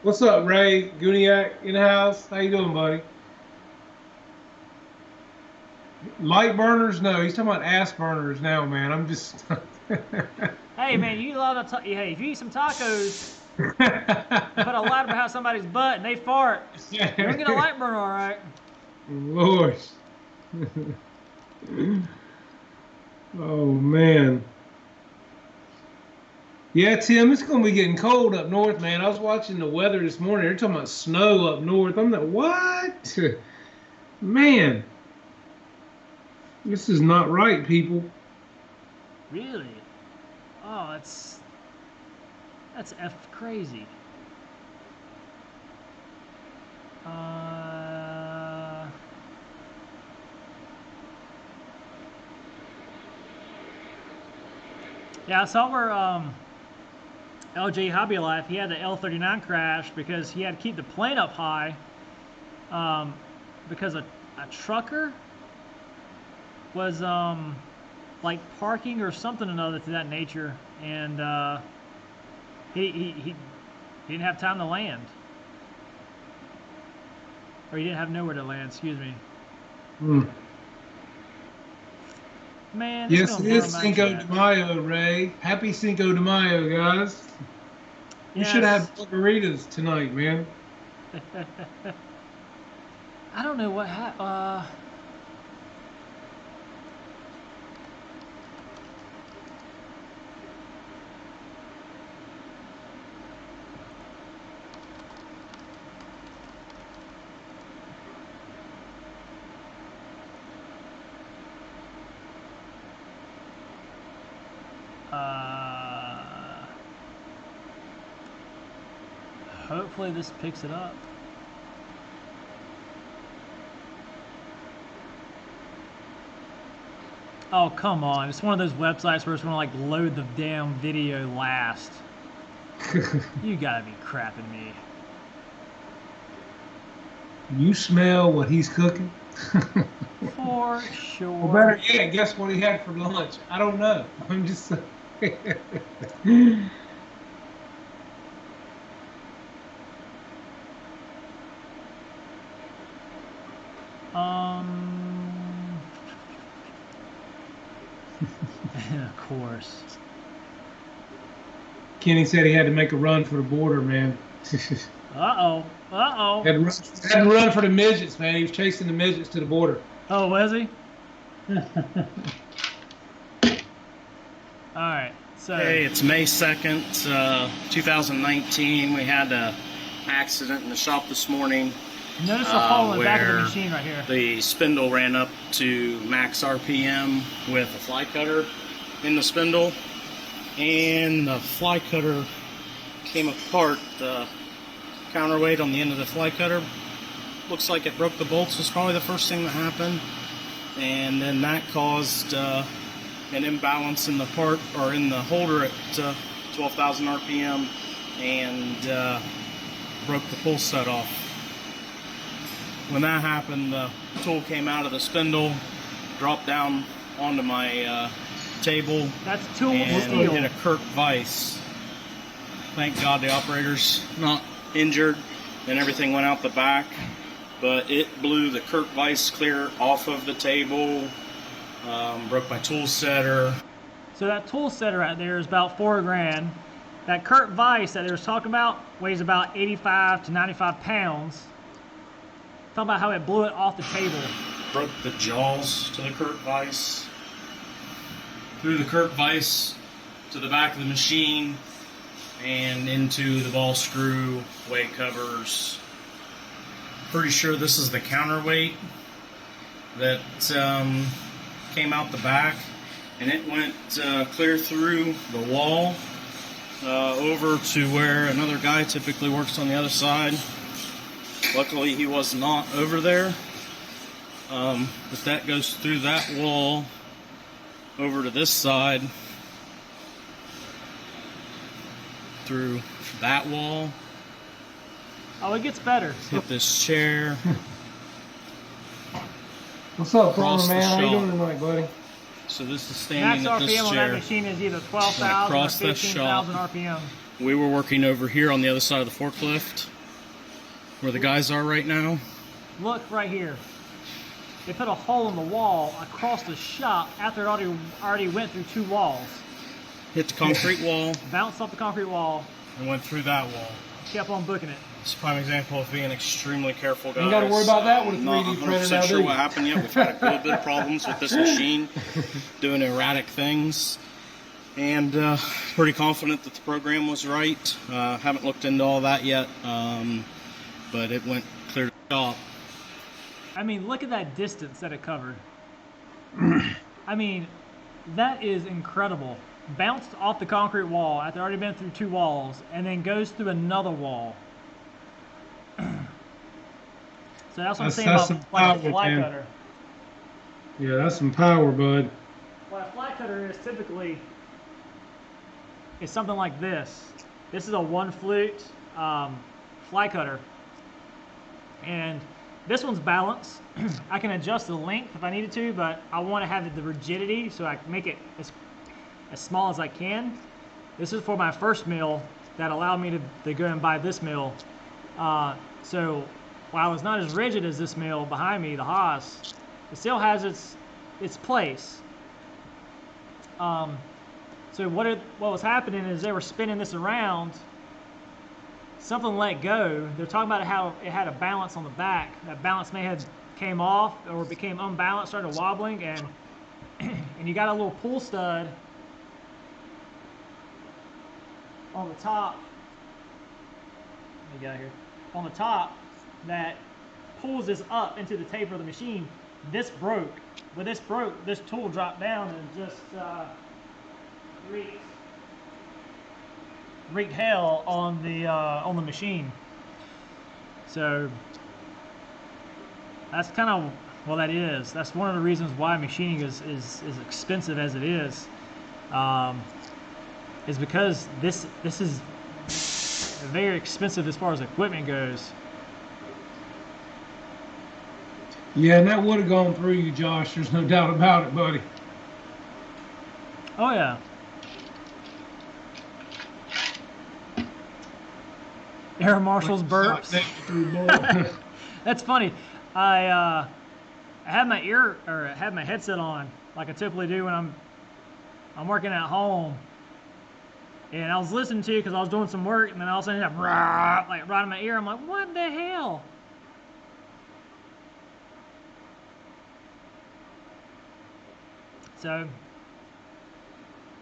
What's up, Ray Guniak in the house? How you doing, buddy? Light burners? No, he's talking about ass burners now, man. I'm just. Hey, man, you eat a lot of hey, if you eat some tacos, put a light behind somebody's butt and they fart, you're gonna get a light burner, all right. Lord. Oh man. Yeah, Tim, it's gonna be getting cold up north, man. I was watching the weather this morning. They're talking about snow up north. I'm like, what? Man, this is not right, people. Really? Oh, that's F crazy. Yeah, I saw where LJ Hobby Life, he had the L39 crash because he had to keep the plane up high because a trucker was like parking or something or another to that nature, and he didn't have time to land, or he didn't have nowhere to land. Excuse me. Man, yes, it is Cinco de Mayo, Ray. Happy Cinco de Mayo, guys. You should have margaritas tonight, man. I don't know what happened. Hopefully this picks it up. Oh, come on. It's one of those websites where it's going to like load the damn video last. You gotta be crapping me. You smell what he's cooking? For sure. Well, better yet, guess what he had for lunch? I don't know. I'm just saying. Of course. Kenny said he had to make a run for the border, man. Uh-oh. Uh-oh. Had to run for the midgets, man. He was chasing the midgets to the border. Oh, was he? All right. So. Hey, it's May 2nd, 2019. We had an accident in the shop this morning. Notice the hole in the back of the machine right here. The spindle ran up to max RPM with a fly cutter in the spindle, and the fly cutter came apart. The counterweight on the end of the fly cutter looks like it broke the bolts. Was probably the first thing that happened, and then that caused an imbalance in the part or in the holder at 12,000 RPM, and broke the pull set off. When that happened, the tool came out of the spindle, dropped down onto my table, that's tool and steel. hit a Kurt vise. Thank God the operator's not injured, and everything went out the back. But it blew the Kurt vise clear off of the table, broke my tool setter. So that tool setter right there is about $4,000. That Kurt vise that they was talking about weighs about 85 to 95 pounds. Talking about how it blew it off the table. Broke the jaws to the Kurt vise. Threw the Kurt vise to the back of the machine and into the ball screw, weight covers. Pretty sure this is the counterweight that came out the back. and it went clear through the wall over to where another guy typically works on the other side. Luckily, he was not over there. But that goes through that wall over to this side, through that wall. Oh, it gets better. Hit this chair. What's up, Across Plumber the man? How you shop. doing tonight, buddy? So this is Max standing at this RPM on that chair. machine is either When I 12,000 or cross that 15,000 RPM. We were working over here on the other side of the forklift, where the guys are right now. Look right here. They put a hole in the wall across the shop after it already went through 2 walls. Hit the concrete wall Bounced off the concrete wall, and went through that wall. kept on booking it. It's a prime example of being extremely careful, guys. You gotta worry about that with a Not 3D printer 100% now, sure do you? what happened yet. We've had a little bit of problems with this machine doing erratic things. And pretty confident that the program was right. Haven't looked into all that yet, but it went clear to the top. I mean, look at that distance that it covered. I mean, that is incredible. Bounced off the concrete wall after already been through 2 walls, and then goes through another wall. So that's what I'm saying That's about some like a power, fly man. cutter. Yeah, that's some power, bud. What a fly cutter is typically is something like this. This is a 1 flute fly cutter, and this one's balanced. I can adjust the length if I needed to, but I want to have the rigidity so I can make it as small as I can. This is for my first mill that allowed me to go and buy this mill. So while it's not as rigid as this mill behind me, the Haas, it still has its place. So what was happening is they were spinning this around. Something let go. They're talking about how it had a balance on the back. That balance may have came off or became unbalanced, started wobbling, and and you got a little pull stud on the top. Let me get out here. On the top that pulls this up into the taper of the machine. This broke. When this broke, this tool dropped down and just wreaked hell on the machine. So that's kind of well, that is. That's one of the reasons why machining is expensive as it is because this is very expensive as far as equipment goes. Yeah, and that would have gone through you, Josh. There's no doubt about it, buddy. Oh yeah. Air Marshall's burps. That's funny. I had my had my headset on like I typically do when I'm working at home, and I was listening to it because I was doing some work, and then all of a sudden that like right in my ear. I'm like, what the hell? So,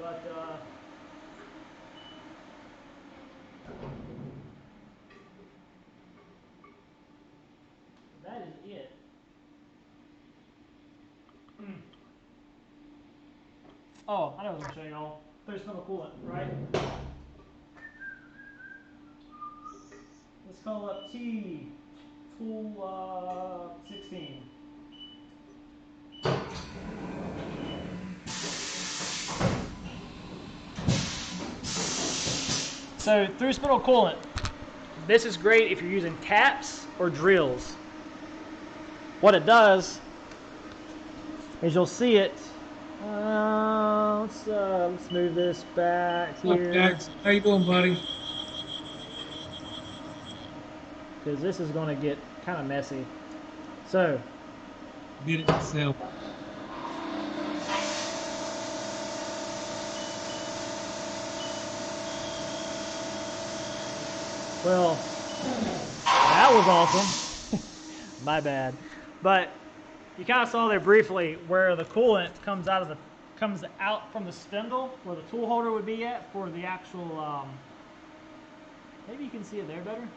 but that is it. Oh, I know what I was going to show y'all. There's some coolant, right? Let's call up T Tool 16. So through spindle coolant, this is great if you're using taps or drills. What it does is you'll see it. Let's move this back here. Jackson, how you doing, buddy? Because this is going to get kind of messy. So Get it myself. well, that was awesome. My bad. But you kind of saw there briefly where the coolant comes out from the spindle where the tool holder would be at for the actual. Maybe you can see it there better.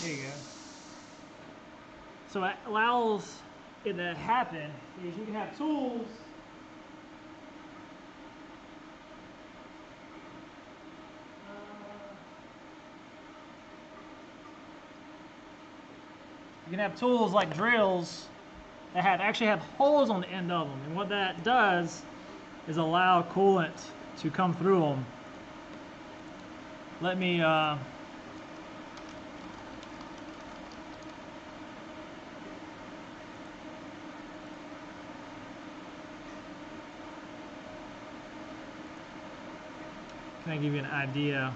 There you go. So what allows it to happen is you can have tools like drills that actually have holes on the end of them, and what that does is allow coolant to come through them. Let me kind of give you an idea,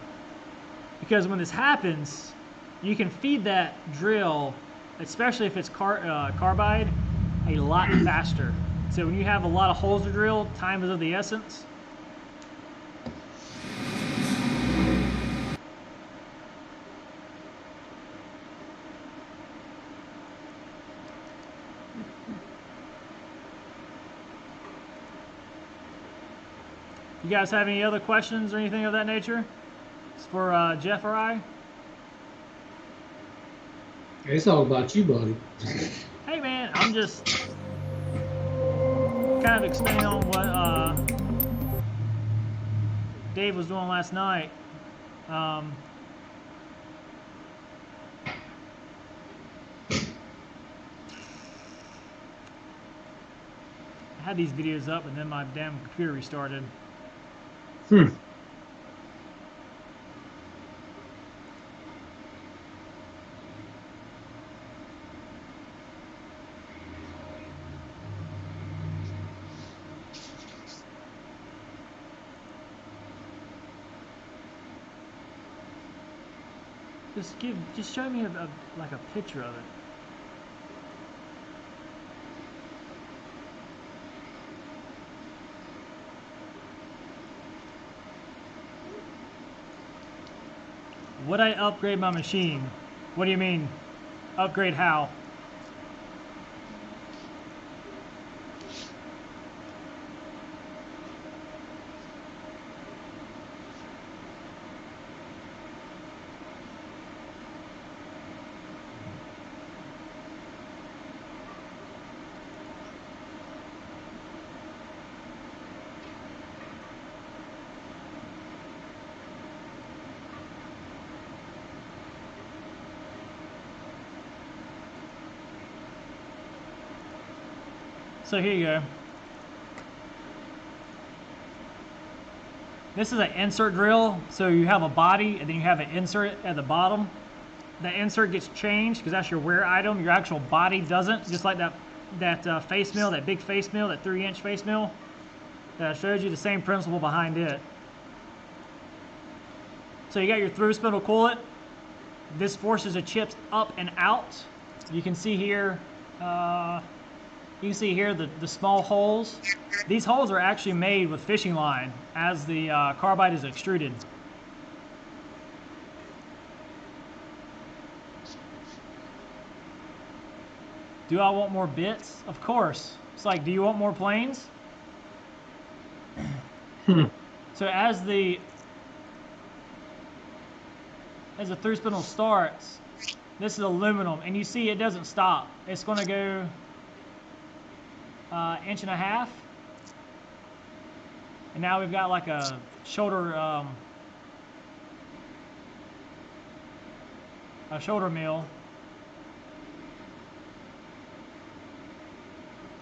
because when this happens, you can feed that drill, especially if it's carbide, a lot faster. So when you have a lot of holes to drill, time is of the essence. You guys have any other questions or anything of that nature? It's for Jeff or I? It's all about you, buddy. Hey man, I'm just kind of expanding on what Dave was doing last night. I had these videos up and then my damn computer restarted. Just show me like a picture of it. Would I upgrade my machine? What do you mean? Upgrade how? So here you go. This is an insert drill. So you have a body and then you have an insert at the bottom. The insert gets changed because that's your wear item. Your actual body doesn't. Just like that face mill, that big face mill, that 3-inch face mill that I showed you, the same principle behind it. So you got your through spindle coolant. This forces the chips up and out. You can see here. You can see here the small holes. These holes are actually made with fishing line as the carbide is extruded. Do I want more bits? Of course. It's like, do you want more planes? So as the through spindle starts, this is aluminum, and you see it doesn't stop. It's going to go 1.5 inches, and now we've got like a shoulder mill.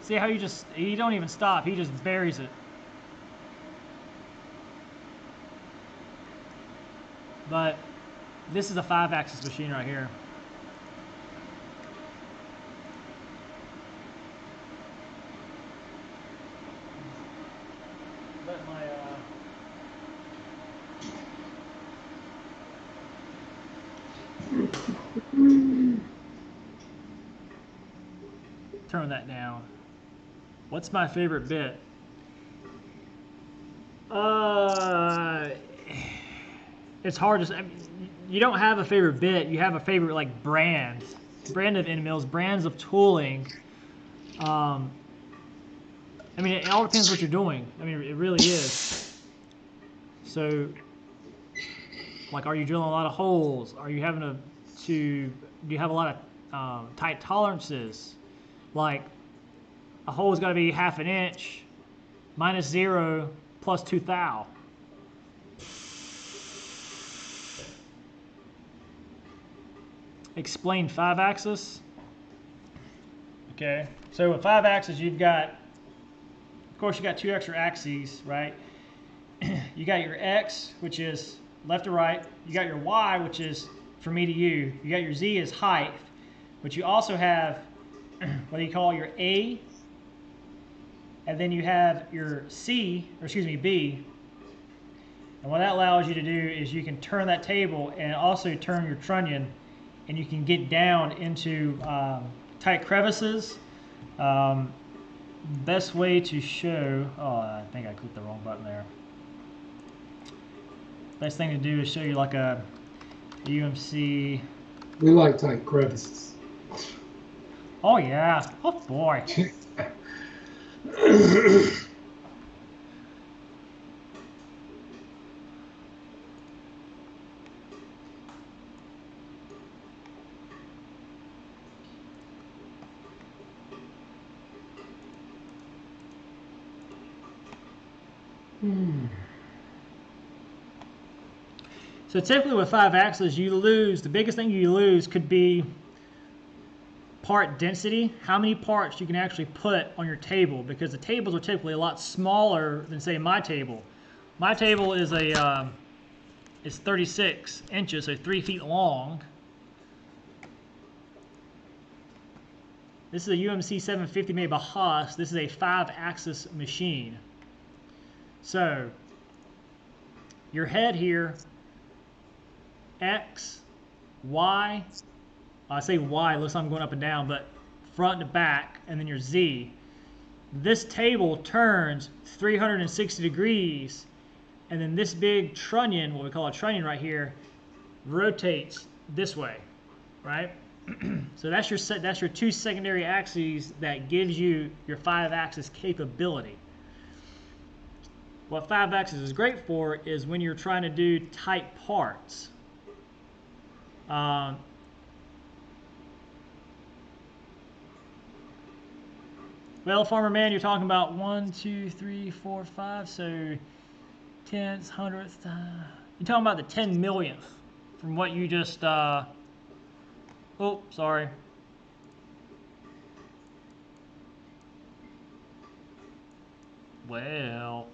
See how you don't even stop, he just buries it. But this is a 5-axis machine right here. Turn that down. What's my favorite bit? It's hard to say. You don't have a favorite bit. You have a favorite like brand of end mills, brands of tooling. I mean, it all depends what you're doing. I mean, it really is. So, like, are you drilling a lot of holes? Are you having do you have a lot tight tolerances, like a hole's got to be 1/2 inch, -0 plus 2 thou. Explain 5-axis. Okay, so with 5-axis, you've got, of course, you got 2 extra axes, right? You got your X, which is left to right. You got your Y, which is from me to you. You got your Z is height, but you also have what do you call your A, and then you have your C, or excuse me, B. And what that allows you to do is you can turn that table and also turn your trunnion, and you can get down into tight crevices. Best way to show, oh, I think I clicked the wrong button there. Best thing to do is show you like a UMC. We like tight crevices. Oh yeah, oh boy. So typically with 5-axis, you lose, the biggest thing you lose could be part density, how many parts you can actually put on your table, because the tables are typically a lot smaller than, say, my table. My table is is 36 inches, so 3 feet long. This is a UMC 750 made by Haas. This is a 5-axis machine. So your head here, X, Y, I say Y, looks like I'm going up and down, but front to back, and then your Z. This table turns 360 degrees, and then this big trunnion, what we call a trunnion right here, rotates this way, right? So that's your 2 secondary axes that gives you your 5-axis capability. What 5-axis is great for is when you're trying to do tight parts. Well, Farmer Man, you're talking about 1, 2, 3, 4, 5, so tenths, hundredths. You're talking about the 10 millionth from what you just. Oh, sorry. Well.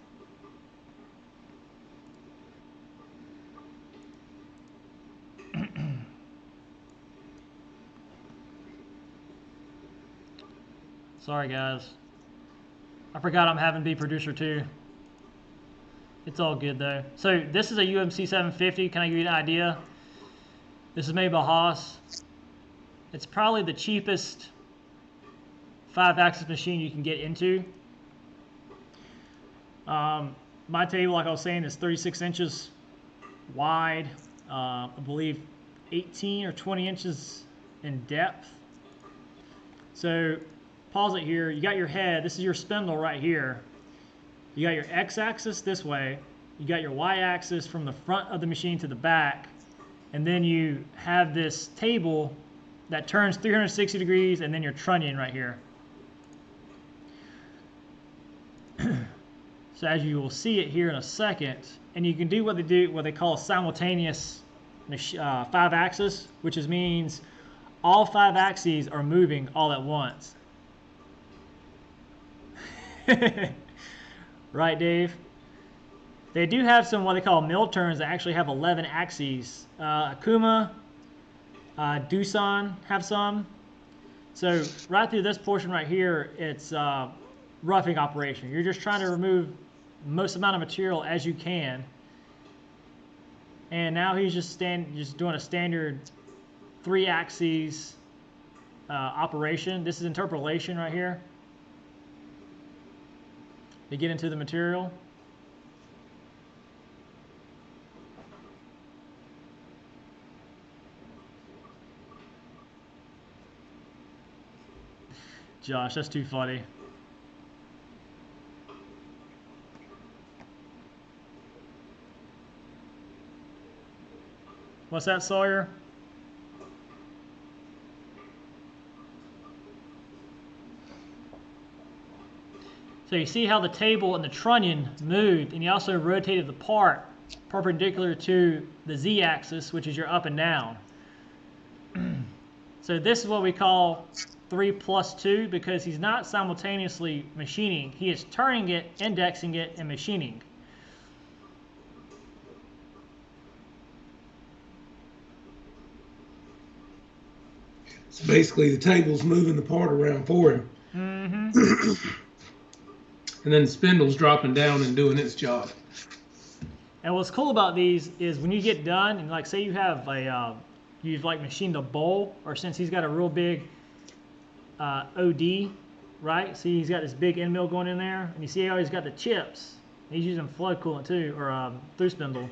Sorry, guys. I forgot I'm having be producer too. It's all good though. So this is a UMC 750. Can I give you an idea? This is made by Haas. It's probably the cheapest 5-axis machine you can get into. My table, like I was saying, is 36 inches wide. I believe 18 or 20 inches in depth. So pause it here. You got your head. This is your spindle right here. You got your X-axis this way. You got your Y-axis from the front of the machine to the back. And then you have this table that turns 360 degrees, and then your trunnion right here. So as you will see it here in a second, and you can do what they call a simultaneous 5-axis, which means all 5 axes are moving all at once. Right, Dave? They do have some what they call mill turns that actually have 11 axes. Akuma, Doosan have some. So right through this portion right here, it's roughing operation. You're just trying to remove most amount of material as you can. And now he's just doing a standard 3 axes operation. This is interpolation right here. To get into the material. Josh, that's too funny. What's that, Sawyer? So you see how the table and the trunnion moved, and he also rotated the part perpendicular to the z-axis, which is your up and down. So this is what we call 3 plus 2, because he's not simultaneously machining. He is turning it, indexing it, and machining. So basically, the table's moving the part around for him. Mm-hmm. And then the spindle's dropping down and doing its job. And what's cool about these is when you get done, and like say you have a, you've like machined a bowl, or since he's got a real big OD, right? See, he's got this big end mill going in there, and you see how he's got the chips. He's using flood coolant too, or through spindle.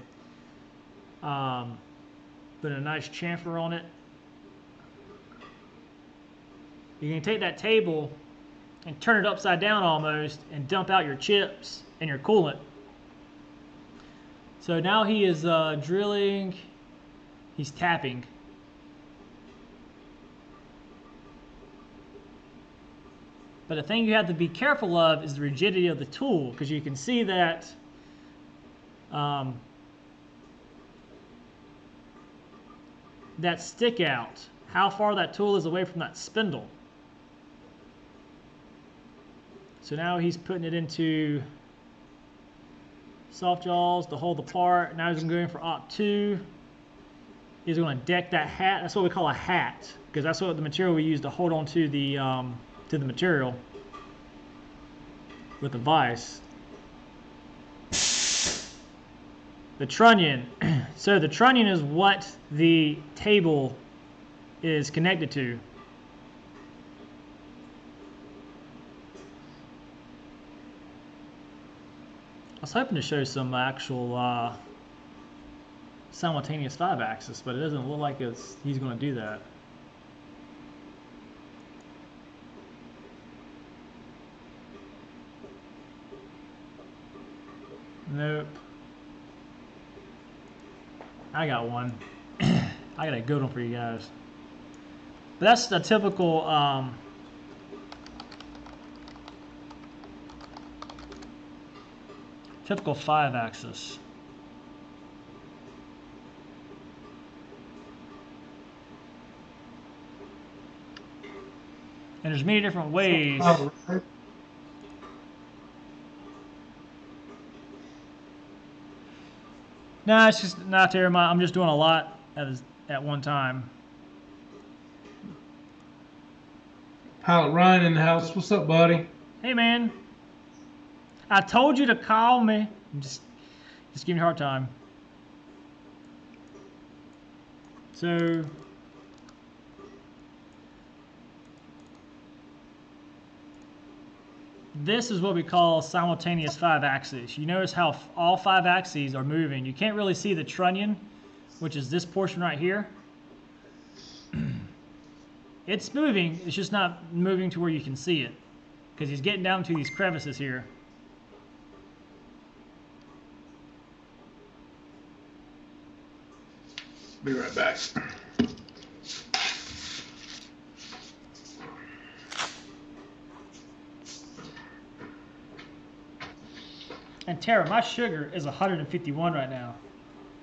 Put a nice chamfer on it. You can take that table and turn it upside down almost, and dump out your chips and your coolant. So now he is drilling, he's tapping. But the thing you have to be careful of is the rigidity of the tool, because you can see that that stick out, how far that tool is away from that spindle. So now he's putting it into soft jaws to hold the part. Now he's going for op 2. He's going to deck that hat. That's what we call a hat, because that's what the material we use to hold on to the material with the vise. The trunnion. So the trunnion is what the table is connected to. I was hoping to show some actual simultaneous 5-axis, but it doesn't look like he's going to do that. Nope. I got one. I got a good one for you guys. But that's the typical typical 5-axis. And there's many different ways. No, it's just not there. I'm just doing a lot at one time. Pilot Ryan in the house. What's up, buddy? Hey, man. I told you to call me. Just give me a hard time. So this is what we call simultaneous 5-axis. You notice how all 5 axes are moving. You can't really see the trunnion, which is this portion right here. It's moving, it's just not moving to where you can see it, because he's getting down to these crevices here. Be right back. And Tara, my sugar is 151 right now.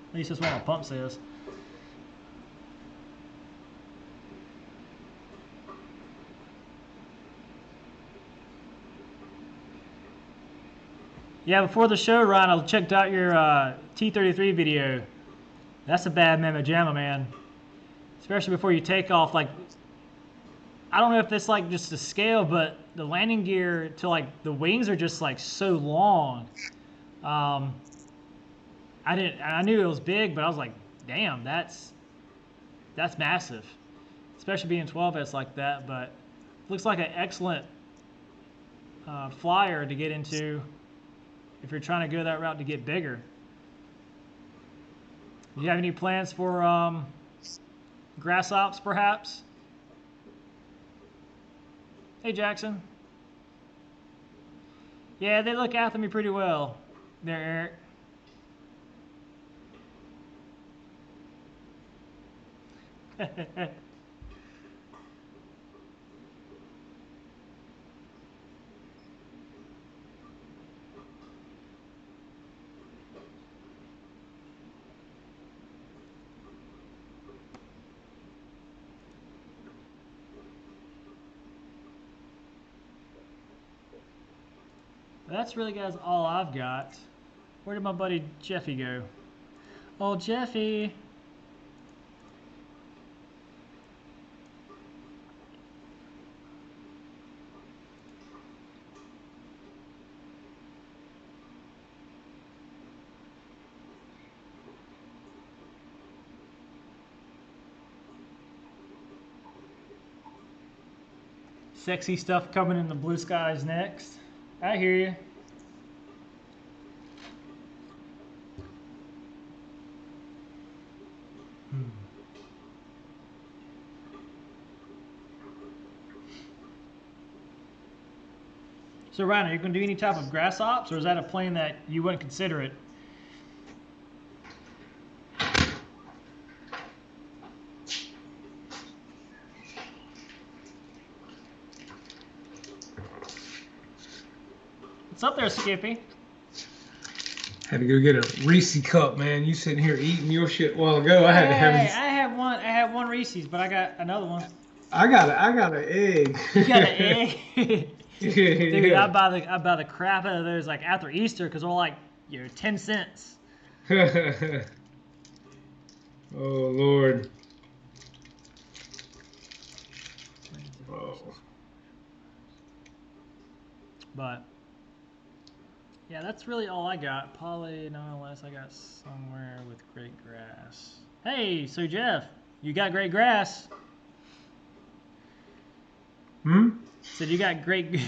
At least that's what my pump says. Yeah, before the show, Ryan, I checked out your T33 video. That's a bad mamma jamma, man. Especially before you take off. Like, I don't know if it's like just the scale, but the landing gear to like the wings are just like so long. I knew it was big, but I was like, damn, that's massive. Especially being 12S like that, but looks like an excellent flyer to get into if you're trying to go that route to get bigger. Do you have any plans for grass ops, perhaps? Hey, Jackson. Yeah, they look after me pretty well there, Eric. That's really, guys, all I've got. Where did my buddy Jeffy go? Oh, Jeffy. Sexy stuff coming in the blue skies next. I hear you. So Ryan, are you going to do any type of grass ops, or is that a plan that you wouldn't consider it? What's up there, Skippy? Had to go get a Reese cup, man. You sitting here eating your shit a while ago. I had to have. I had one Reese's, but I got another one. I got an egg. You got an egg? Dude, Yeah. I buy the crap out of those like after Easter because they're like 10 cents. Oh Lord. Oh. But yeah, that's really all I got. Probably not unless I got somewhere with great grass. Hey, so Jeff, you got great grass. Said you got great.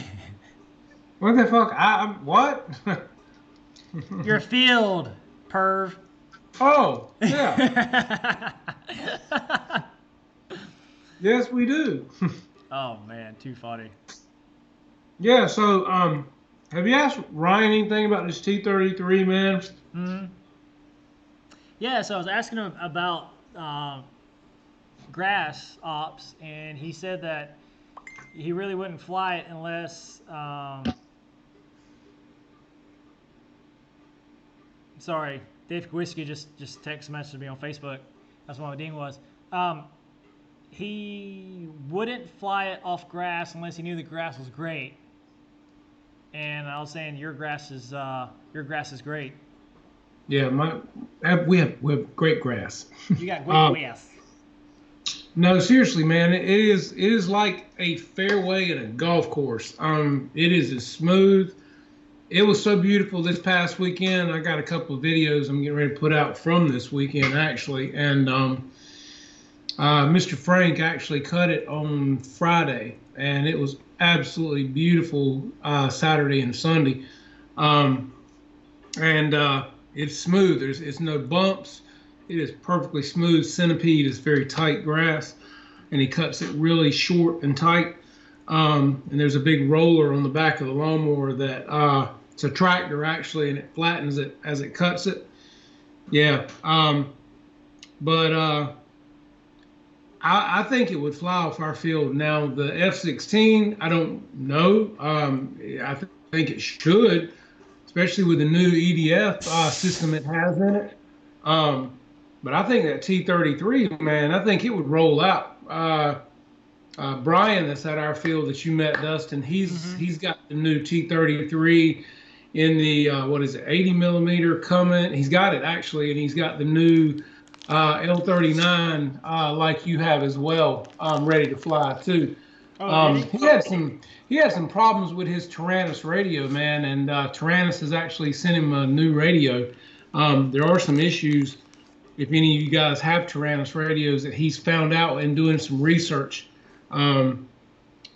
What the fuck? I'm what? Your field, perv. Oh, yeah. Yes, we do. Oh man, too funny. Yeah, so have you asked Ryan anything about this T-33, man? Mm-hmm. Yeah, so I was asking him about grass ops, and he said that he really wouldn't fly it unless. Sorry, Dave Whiskey just text messaged me on Facebook. That's what my ding was. He wouldn't fly it off grass unless he knew the grass was great. And I was saying your grass is great. Yeah, we have great grass. You got great grass. No, seriously, man, it is like a fairway in a golf course. It is as smooth. It was so beautiful this past weekend. I got a couple of videos I'm getting ready to put out from this weekend, actually. And Mr. Frank actually cut it on Friday, and it was absolutely beautiful Saturday and Sunday. It's smooth. It's no bumps. It is perfectly smooth. Centipede is very tight grass, and he cuts it really short and tight. And there's a big roller on the back of the lawnmower that it's a tractor actually, and it flattens it as it cuts it. Yeah. I think it would fly off our field. Now the F-16, I don't know. I think it should, especially with the new EDF system it has in it. But I think that T-33, man, I think it would roll out. Brian, that's at our field that you met, Dustin, he's got the new T-33 in the 80 millimeter coming. He's got it actually, and he's got the new L-39 like you have as well, ready to fly too. He had some problems with his Taranis radio, man, and Taranis has actually sent him a new radio. There are some issues, if any of you guys have Taranis radios, that he's found out in doing some research. So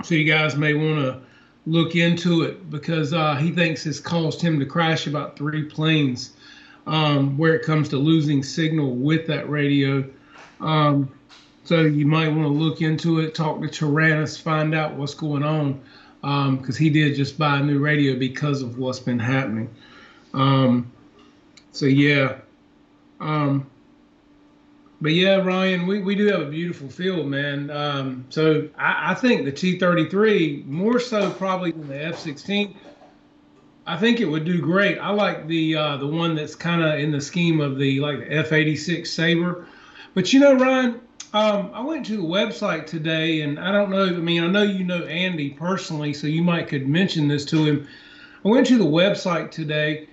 you guys may want to look into it, because he thinks it's caused him to crash about 3 planes where it comes to losing signal with that radio. So you might want to look into it, talk to Taranis, find out what's going on, because he did just buy a new radio because of what's been happening. So yeah. But yeah, Ryan, we do have a beautiful field, man. So I think the T-33, more so probably than the F-16, I think it would do great. I like the one that's kind of in the scheme of the F-86 Sabre. But you know, Ryan, I went to the website today, and I don't know. I mean, I know you know Andy personally, so you might could mention this to him. I went to the website today.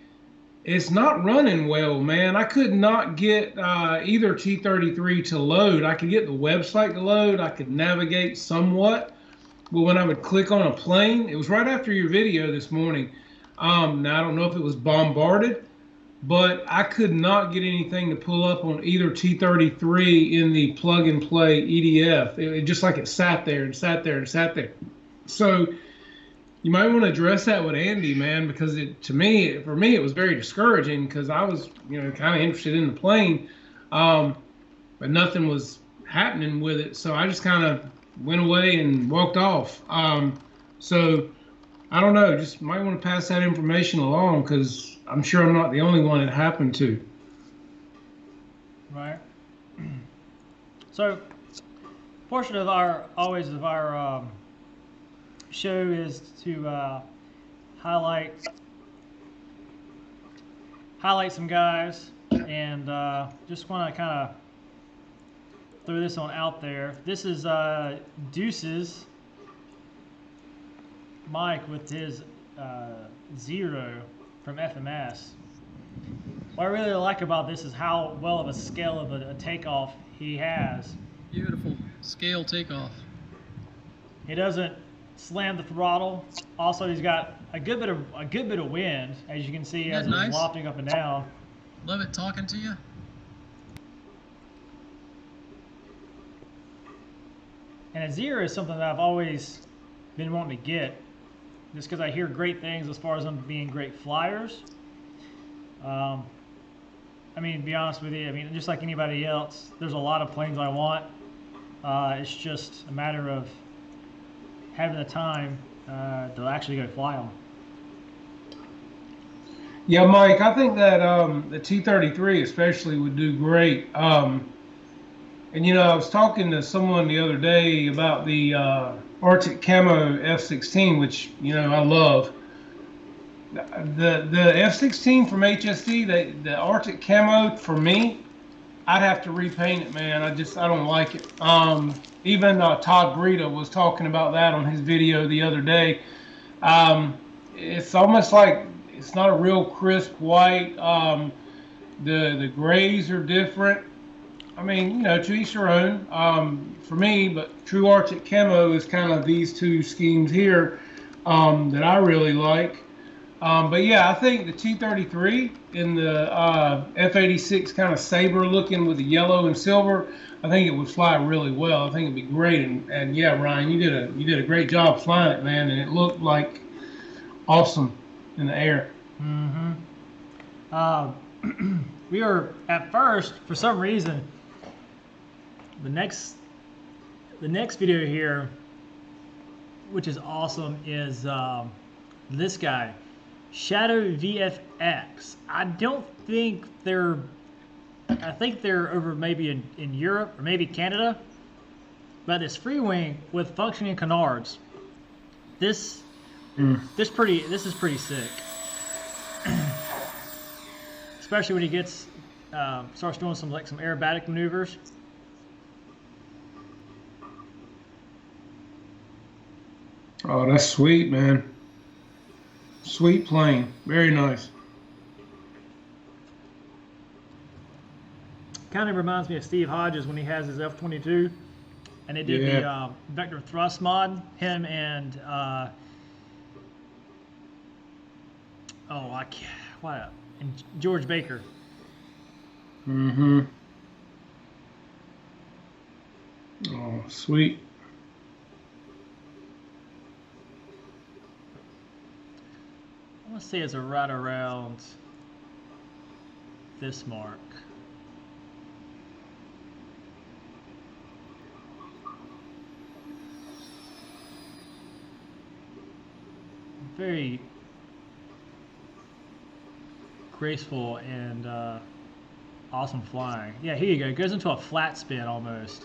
It's not running well, man. I could not get either T33 to load. I could get the website to load. I could navigate somewhat. But when I would click on a plane, it was right after your video this morning. Now, I don't know if it was bombarded, but I could not get anything to pull up on either T33 in the plug and play EDF. It just like it sat there and sat there and sat there. So you might want to address that with Andy, man, because for me, it was very discouraging because I was, kind of interested in the plane, but nothing was happening with it. So I just kind of went away and walked off. So I don't know, just might want to pass that information along because I'm sure I'm not the only one it happened to. Right. So, portion of our show is to highlight some guys, and just want to kind of throw this on out there. This is Deuce's Mike with his Zero from FMS. What I really like about this is how well of a scale of a takeoff he has. Beautiful scale takeoff. He doesn't slam the throttle. Also, he's got a good bit of wind, as you can see, as it's wafting up and down. Love it talking to you. And a Zero is something that I've always been wanting to get, just because I hear great things as far as them being great flyers. I mean, to be honest with you, just like anybody else, there's a lot of planes I want. It's just a matter of having the time to actually go fly them. Yeah, Mike, I think that the T-33 especially would do great. And, I was talking to someone the other day about the Arctic Camo F-16, which, I love. The F-16 from HSD, the Arctic Camo, for me, I'd have to repaint it, man. I don't like it. Even Todd Brita was talking about that on his video the other day. It's almost like it's not a real crisp white. The grays are different. To each their own. For me, but true Arctic Camo is kind of these two schemes here that I really like. But yeah, I think the T-33 in the F-86 kind of saber looking with the yellow and silver, I think it would fly really well. I think it'd be great. And yeah, Ryan, you did a great job flying it, man, and it looked like awesome in the air. Mm-hmm. We were at first, for some reason, the next video here, which is awesome, is this guy, Shadow VFX. I think they're over maybe in Europe or maybe Canada, but this free wing with functioning canards. This is pretty sick. Especially when he starts doing some aerobatic maneuvers. Oh, that's sweet, man. Sweet plane. Very nice. Kind of reminds me of Steve Hodges when he has his F-22, and they did the vector thrust mod. Him and and George Baker. Mm-hmm. Oh, sweet. I want to say it's right around this mark. Very graceful and awesome flying. Yeah, here you go. It goes into a flat spin almost.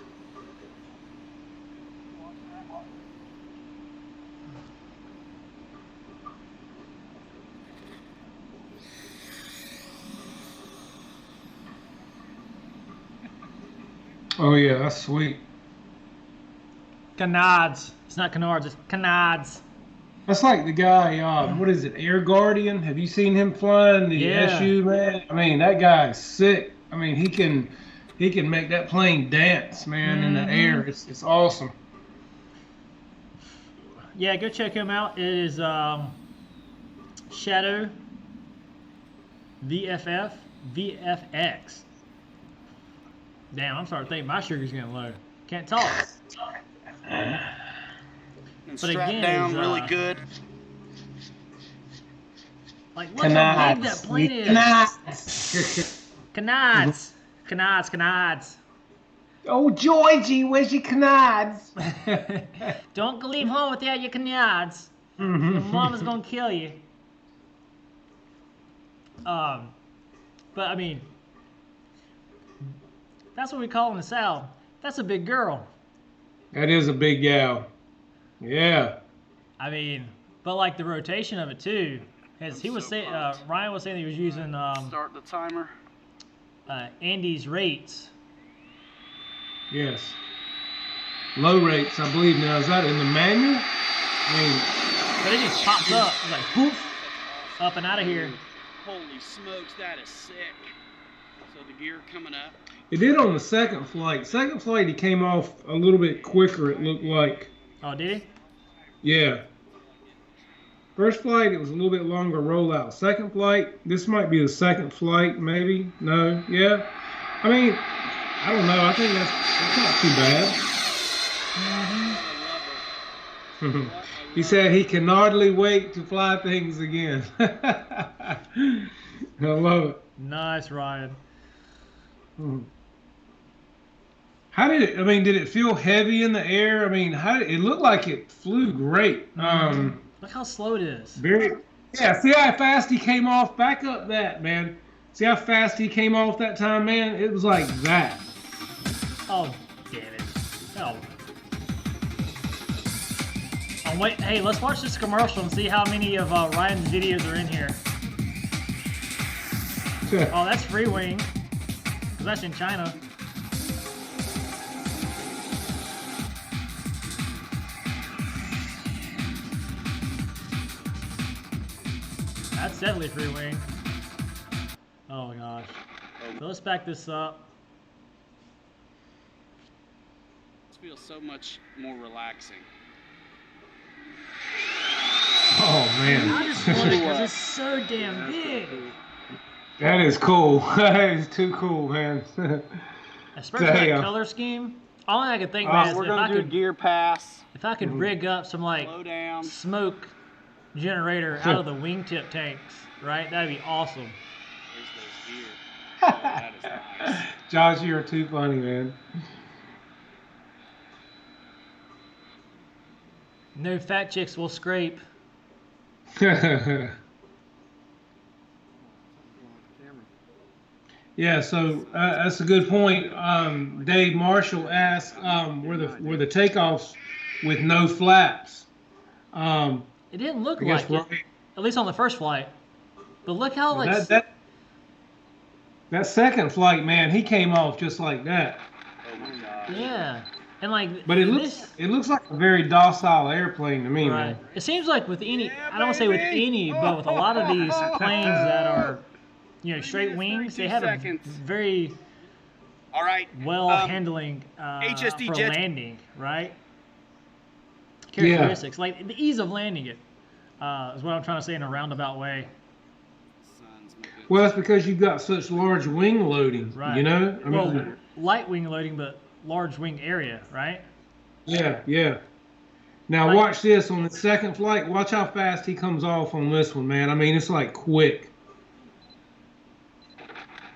Oh yeah, that's sweet. Canards. It's not canards, it's canards. That's like the guy, what is it, Air Guardian? Have you seen him flying the Yeah. SU, man? I mean, that guy's sick. I mean, he can make that plane dance, man, in the air. It's awesome. Yeah, go check him out. It is Shadow VFX. Damn, I'm starting to think my sugar's getting low. Can't talk. And But strapped again, down it's, really good. Like, look how big that plane is. Canards. Canards. Oh, Georgie, where's your canards? Don't leave home without your canards. Your mama's gonna kill you. But I mean, that's what we call in the South. That's a big girl. That is a big gal. Yeah. I mean, but like the rotation of it too. As he was saying, Ryan was saying he was using Start the timer. Andy's rates. Yes. Low rates, I believe now. Is that in the manual? I mean, But it just pops up. It's like poof, up and out of here. Holy smokes, that is sick. So the gear coming up. it did on the second flight. Second flight, he came off a little bit quicker, it looked like. Oh, did he? Yeah. First flight, it was a little bit longer rollout. Second flight, this might be the second flight, maybe. No, yeah. I mean, I don't know. I think that's not too bad. He said he can hardly wait to fly things again. I love it. Nice, Ryan. How did it? I mean, did it feel heavy in the air? I mean, it looked like it flew great. Look how slow it is. Very. Yeah. See how fast he came off. Back up that, man. See how fast he came off that time, man. It was like that. Oh, damn it. Oh. Oh, wait. Hey, let's watch this commercial and see how many of Ryan's videos are in here. Oh, that's Free Wing. 'Cause that's in China. That's definitely Free Wing. Oh my gosh. So let's back this up. This feels so much more relaxing. Oh man. I just love it because it's so damn big. That is cool. That is too cool, man. Especially that Damn. color scheme. All I could think, man, is We're if I gonna do could, gear pass. if I could rig up some like Slow down. smoke generator out of the wingtip tanks, right? That'd be awesome. There's those gear. Oh, that is nice. Josh, you're too funny, man. No fat chicks will scrape. Yeah, so that's a good point. Dave Marshall asked, were the takeoffs with no flaps? It didn't look I guess like it, at least on the first flight. But look how like that second flight, man, he came off just like that. Oh my god. yeah, and like But it this, looks like a very docile airplane to me, right. man. It seems like with any, I don't want to say with any, but with a lot of these planes that are, you know, straight wings, they have a seconds. very All right. well handling HSD for jets. landing, right? Characteristics, like the ease of landing it, is what I'm trying to say in a roundabout way. Sun's making- Well, that's because you've got such large wing loading, Right. you know? I Well, mean, light wing loading, but large wing area, right? yeah. Now Like- watch this on the second flight. Watch how fast he comes off on this one, man. I mean, it's like quick.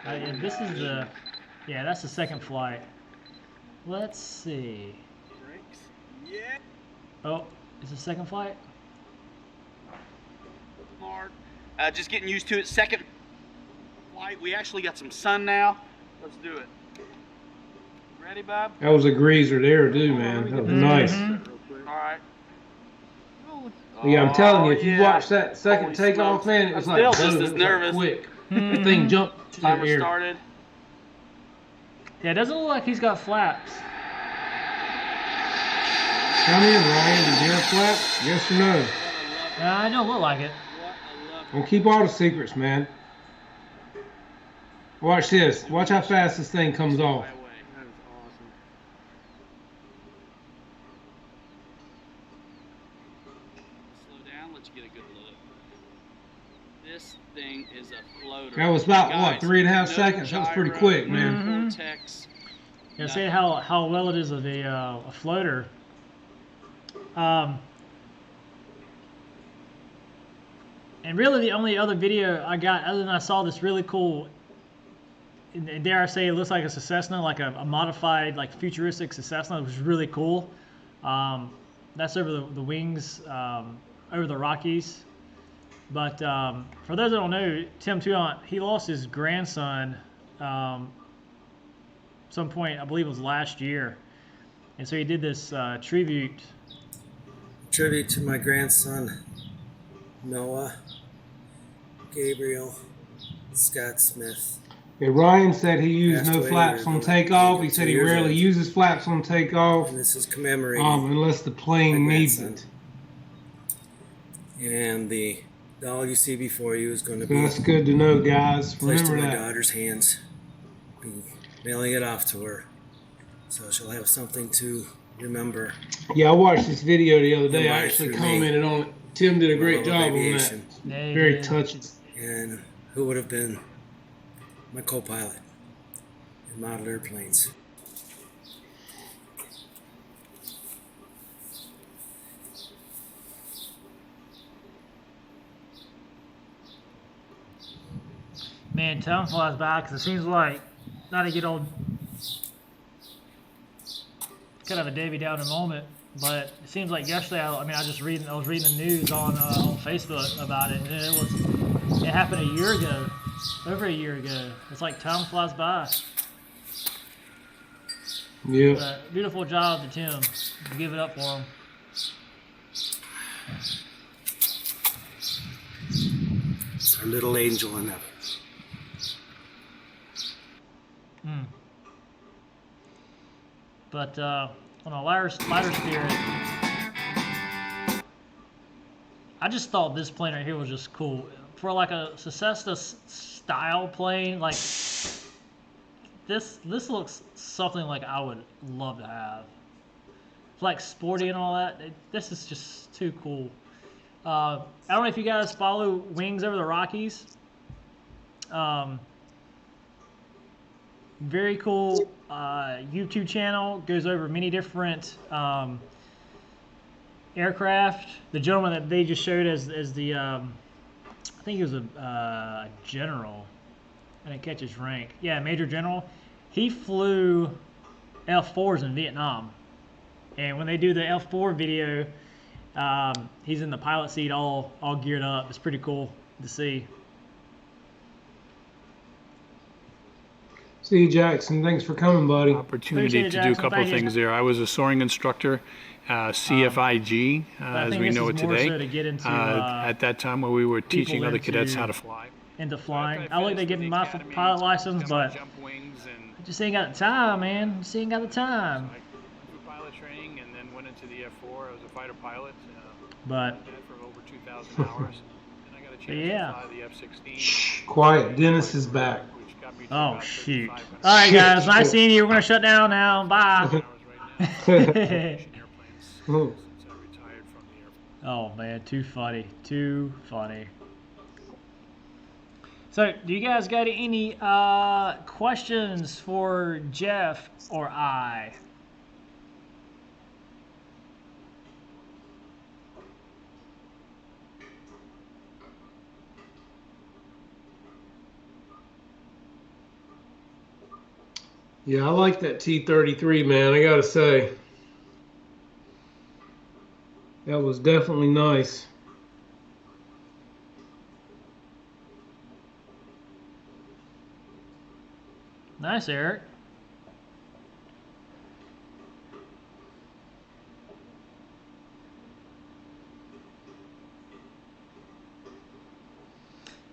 And this is the, yeah, that's the second flight. Let's see. Brakes. Yeah. Oh, is the second flight? Mark. Just getting used to it. Second flight. We actually got some sun now. Let's do it. Ready, Bob? That was a greaser there, too, man. That was nice. All right. Yeah, I'm telling you, if you yeah. watch that second Holy takeoff, smokes. man, it was I'm like, still just boom, as it was like nervous. quick. That thing jumped to the Timer air. started. Yeah, it doesn't look like he's got flaps. Come in, Ryan. Did you have flaps? Yes or no? I don't look like it. What a lovely. We'll keep all the secrets, man. Watch this. Watch how fast this thing comes off. Fly away. That is awesome. Slow down, let you get a good look. This thing is a floater. That was about, Guys, what, 3.5 no seconds? That was pretty gyro, quick, no man. Vortex. Yeah, see how well it is of a floater. And really, the only other video I got, other than I saw this really cool, and dare I say, it looks like a Cessna, like a modified, like futuristic Cessna. It was really cool. That's over the wings, over the Rockies. But for those that don't know, Tim Tuant, he lost his grandson some point, I believe it was last year. And so he did this tribute. Tribute to my grandson, Noah Gabriel Scott Smith. Yeah, Ryan said he used Passed no away flaps earlier on today. takeoff. He said he 2 years rarely old. uses flaps on takeoff, And this is commemorating unless the plane my needs grandson. it. And the doll you see before you is going to So be that's good to know, guys. placed in Remember my that. daughter's hands. Be mailing it off to her. So she'll have something to remember. Yeah, I watched this video the other day. I Right actually through me. commented on it. Tim did a great World of job on that. aviation. Yeah, he Very did. touching. And who would have been my co-pilot in model airplanes. Man, time flies by because it seems like, not to get old, kind of a Davy Downer moment, but it seems like yesterday, I was reading the news on Facebook about it, and it happened a year ago, over a year ago. It's like time flies by. Yeah. But beautiful job to Tim. Give it up for him. It's our little angel in that. But on a lighter spirit, I just thought this plane right here was just cool. For like a Cessna style plane, like this looks something like I would love to have. It's like sporty and all that. This is just too cool. I don't know if you guys follow Wings Over the Rockies. Very cool YouTube channel. Goes over many different aircraft. The gentleman that they just showed as the, I think he was a general. I didn't catch his rank. Yeah, Major General. He flew F-4s in Vietnam. And when they do the F-4 video, he's in the pilot seat all geared up. It's pretty cool to see. See, Jackson, thanks for coming, buddy. Appreciate Opportunity it, to do a Jackson. couple Thank of you. things there. I was a soaring instructor, CFIG, I as think we this know is it more today. so to get into, At that time, where we were teaching other cadets into- how to fly. into flying. After I looked at finished getting with the my academy, pilot license, got my but jump wings, and I just ain't got the time, man. Just ain't got the time. I went through pilot training, and then went into the F4. I was a fighter pilot. But Did that for over 2,000 hours. And I got a chance Yeah. to fly the F-16. Shh, quiet. Dennis is back. Which got me to oh about shoot! 3,500 All right, Shit. guys. Nice seeing you. We're gonna shut down now. Bye. hours right now. Airplanes Oh. since I retired from the Air Force. Oh man, too funny. Too funny. So, do you guys got any questions for Jeff or I? Yeah, I like that T-33, man. I gotta say, that was definitely nice. Nice, Eric.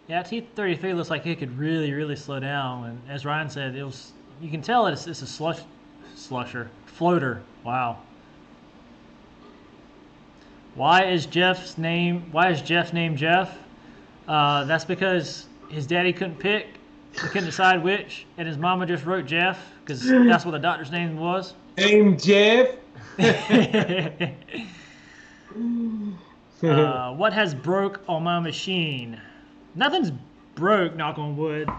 Yeah, T-33 looks like it could really slow down. And as Ryan said, it was. You can tell it's a floater. Wow. Why is Jeff named Jeff? That's because his daddy couldn't pick. He couldn't decide which, and his mama just wrote Jeff because that's what the doctor's name was. Name Jeff. What has broke on my machine? Nothing's broke, knock on wood.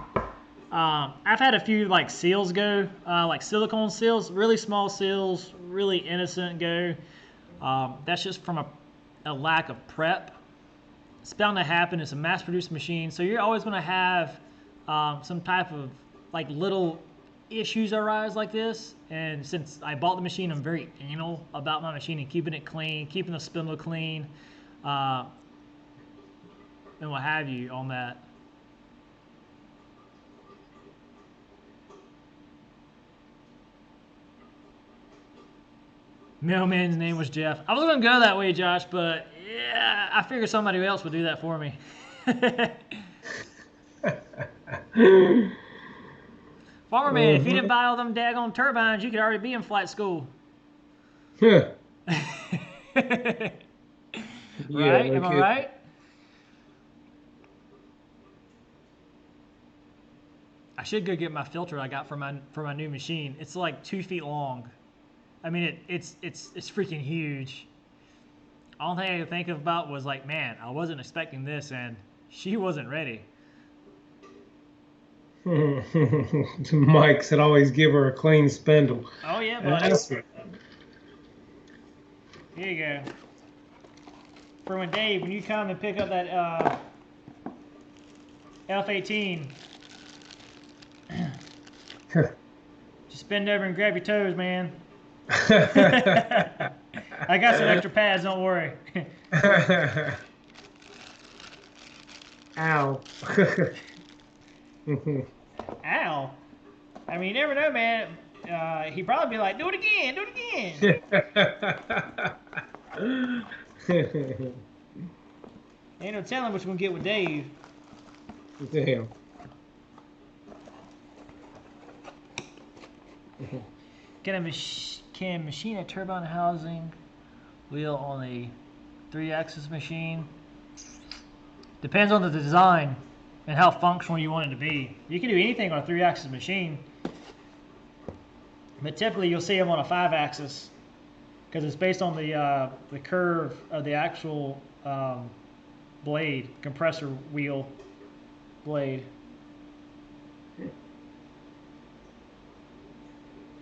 I've had a few like seals go, like silicone seals, really small seals, really innocent go. That's just from a lack of prep. It's bound to happen. It's a mass-produced machine, so you're always going to have some type of like little issues arise like this. And since I bought the machine, I'm very anal about my machine and keeping it clean, keeping the spindle clean, and what have you on that. Mailman's name was Jeff. I was going to go that way, Josh, but yeah, I figured somebody else would do that for me. Farmer man, if you didn't buy all them daggone turbines, you could already be in flight school. Yeah. Right? Yeah, Am I right? I should go get my filter I got for my new machine. It's like 2 feet long. I mean, it's freaking huge. All thing I could think about was like, man, I wasn't expecting this, and she wasn't ready. Mike said always give her a clean spindle. Oh yeah, buddy. Here you go. For when Dave, when you come and pick up that F-18, just bend over and grab your toes, man. I got some extra pads, don't worry. Ow. Ow. I mean, you never know, man. He'd probably be like, do it again, do it again. Ain't no telling what you're going to get with Dave. Damn. Can machine a turbine housing wheel on a 3-axis machine? Depends on the design and how functional you want it to be. You can do anything on a 3-axis machine, but typically you'll see them on a 5-axis because it's based on the curve of the actual blade, compressor wheel blade.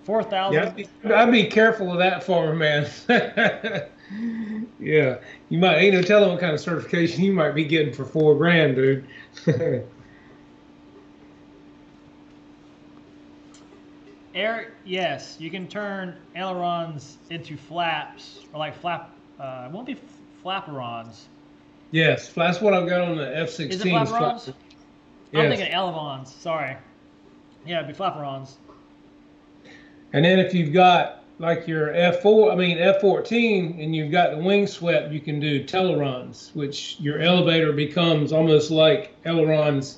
4,000. Yeah, I'd be careful of that, farmer man. Yeah, you might ain't no telling what kind of certification you might be getting for $4,000, dude. Eric, yes, you can turn ailerons into flaps, or like flap. It won't be flaperons. Yes, that's what I've got on the F-16. Is it flaperons? Yes. I'm thinking ailerons. Sorry. Yeah, it'd be flaperons. And then if you've got like your F-14, and you've got the wing swept, you can do telerons, which your elevator becomes almost like ailerons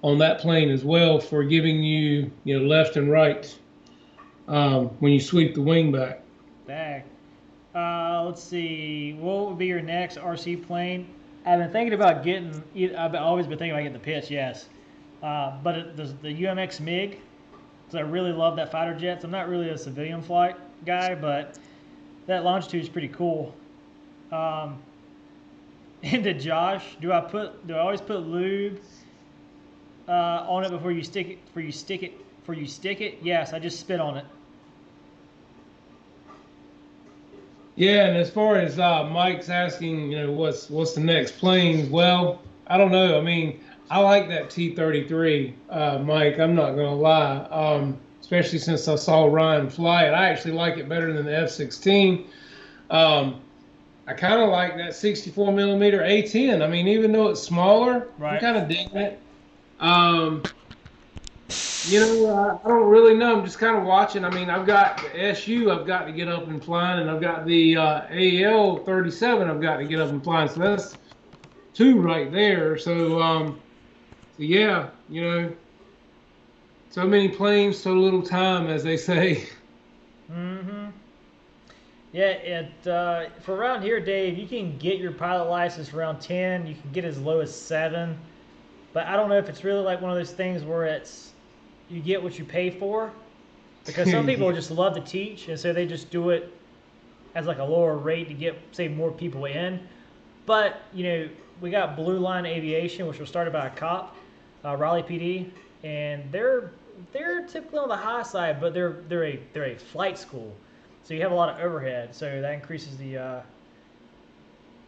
on that plane as well for giving you, left and right when you sweep the wing back. Back. Let's see. What would be your next RC plane? I've been thinking about getting. I've always been thinking about getting the Pitts, yes. But the UMX MiG. So I really love that fighter jets. I'm not really a civilian flight guy, but that Longitude is pretty cool. And to Josh, do I always put lube on it before you stick it? Yes, I just spit on it. Yeah, and as far as Mike's asking, what's the next plane? Well, I don't know. I mean, I like that T-33, Mike. I'm not gonna lie. Especially since I saw Ryan fly it, I actually like it better than the F-16. I kind of like that 64 millimeter A-10. I mean, even though it's smaller, right. I'm kind of digging it. I don't really know. I'm just kind of watching. I mean, I've got the SU I've got to get up and flying, and I've got the AL-37 I've got to get up and flying. So that's 2 right there. So, yeah, so many planes, so little time, as they say. Mm-hmm. Yeah, for around here, Dave, you can get your pilot license around 10. You can get as low as 7. But I don't know if it's really like one of those things where it's you get what you pay for. Because some people just love to teach, and so they just do it as like a lower rate to get, say, more people in. But, you know, we got Blue Line Aviation, which was started by a cop, Raleigh PD, and they're typically on the high side, but they're a flight school. So you have a lot of overhead, so that increases the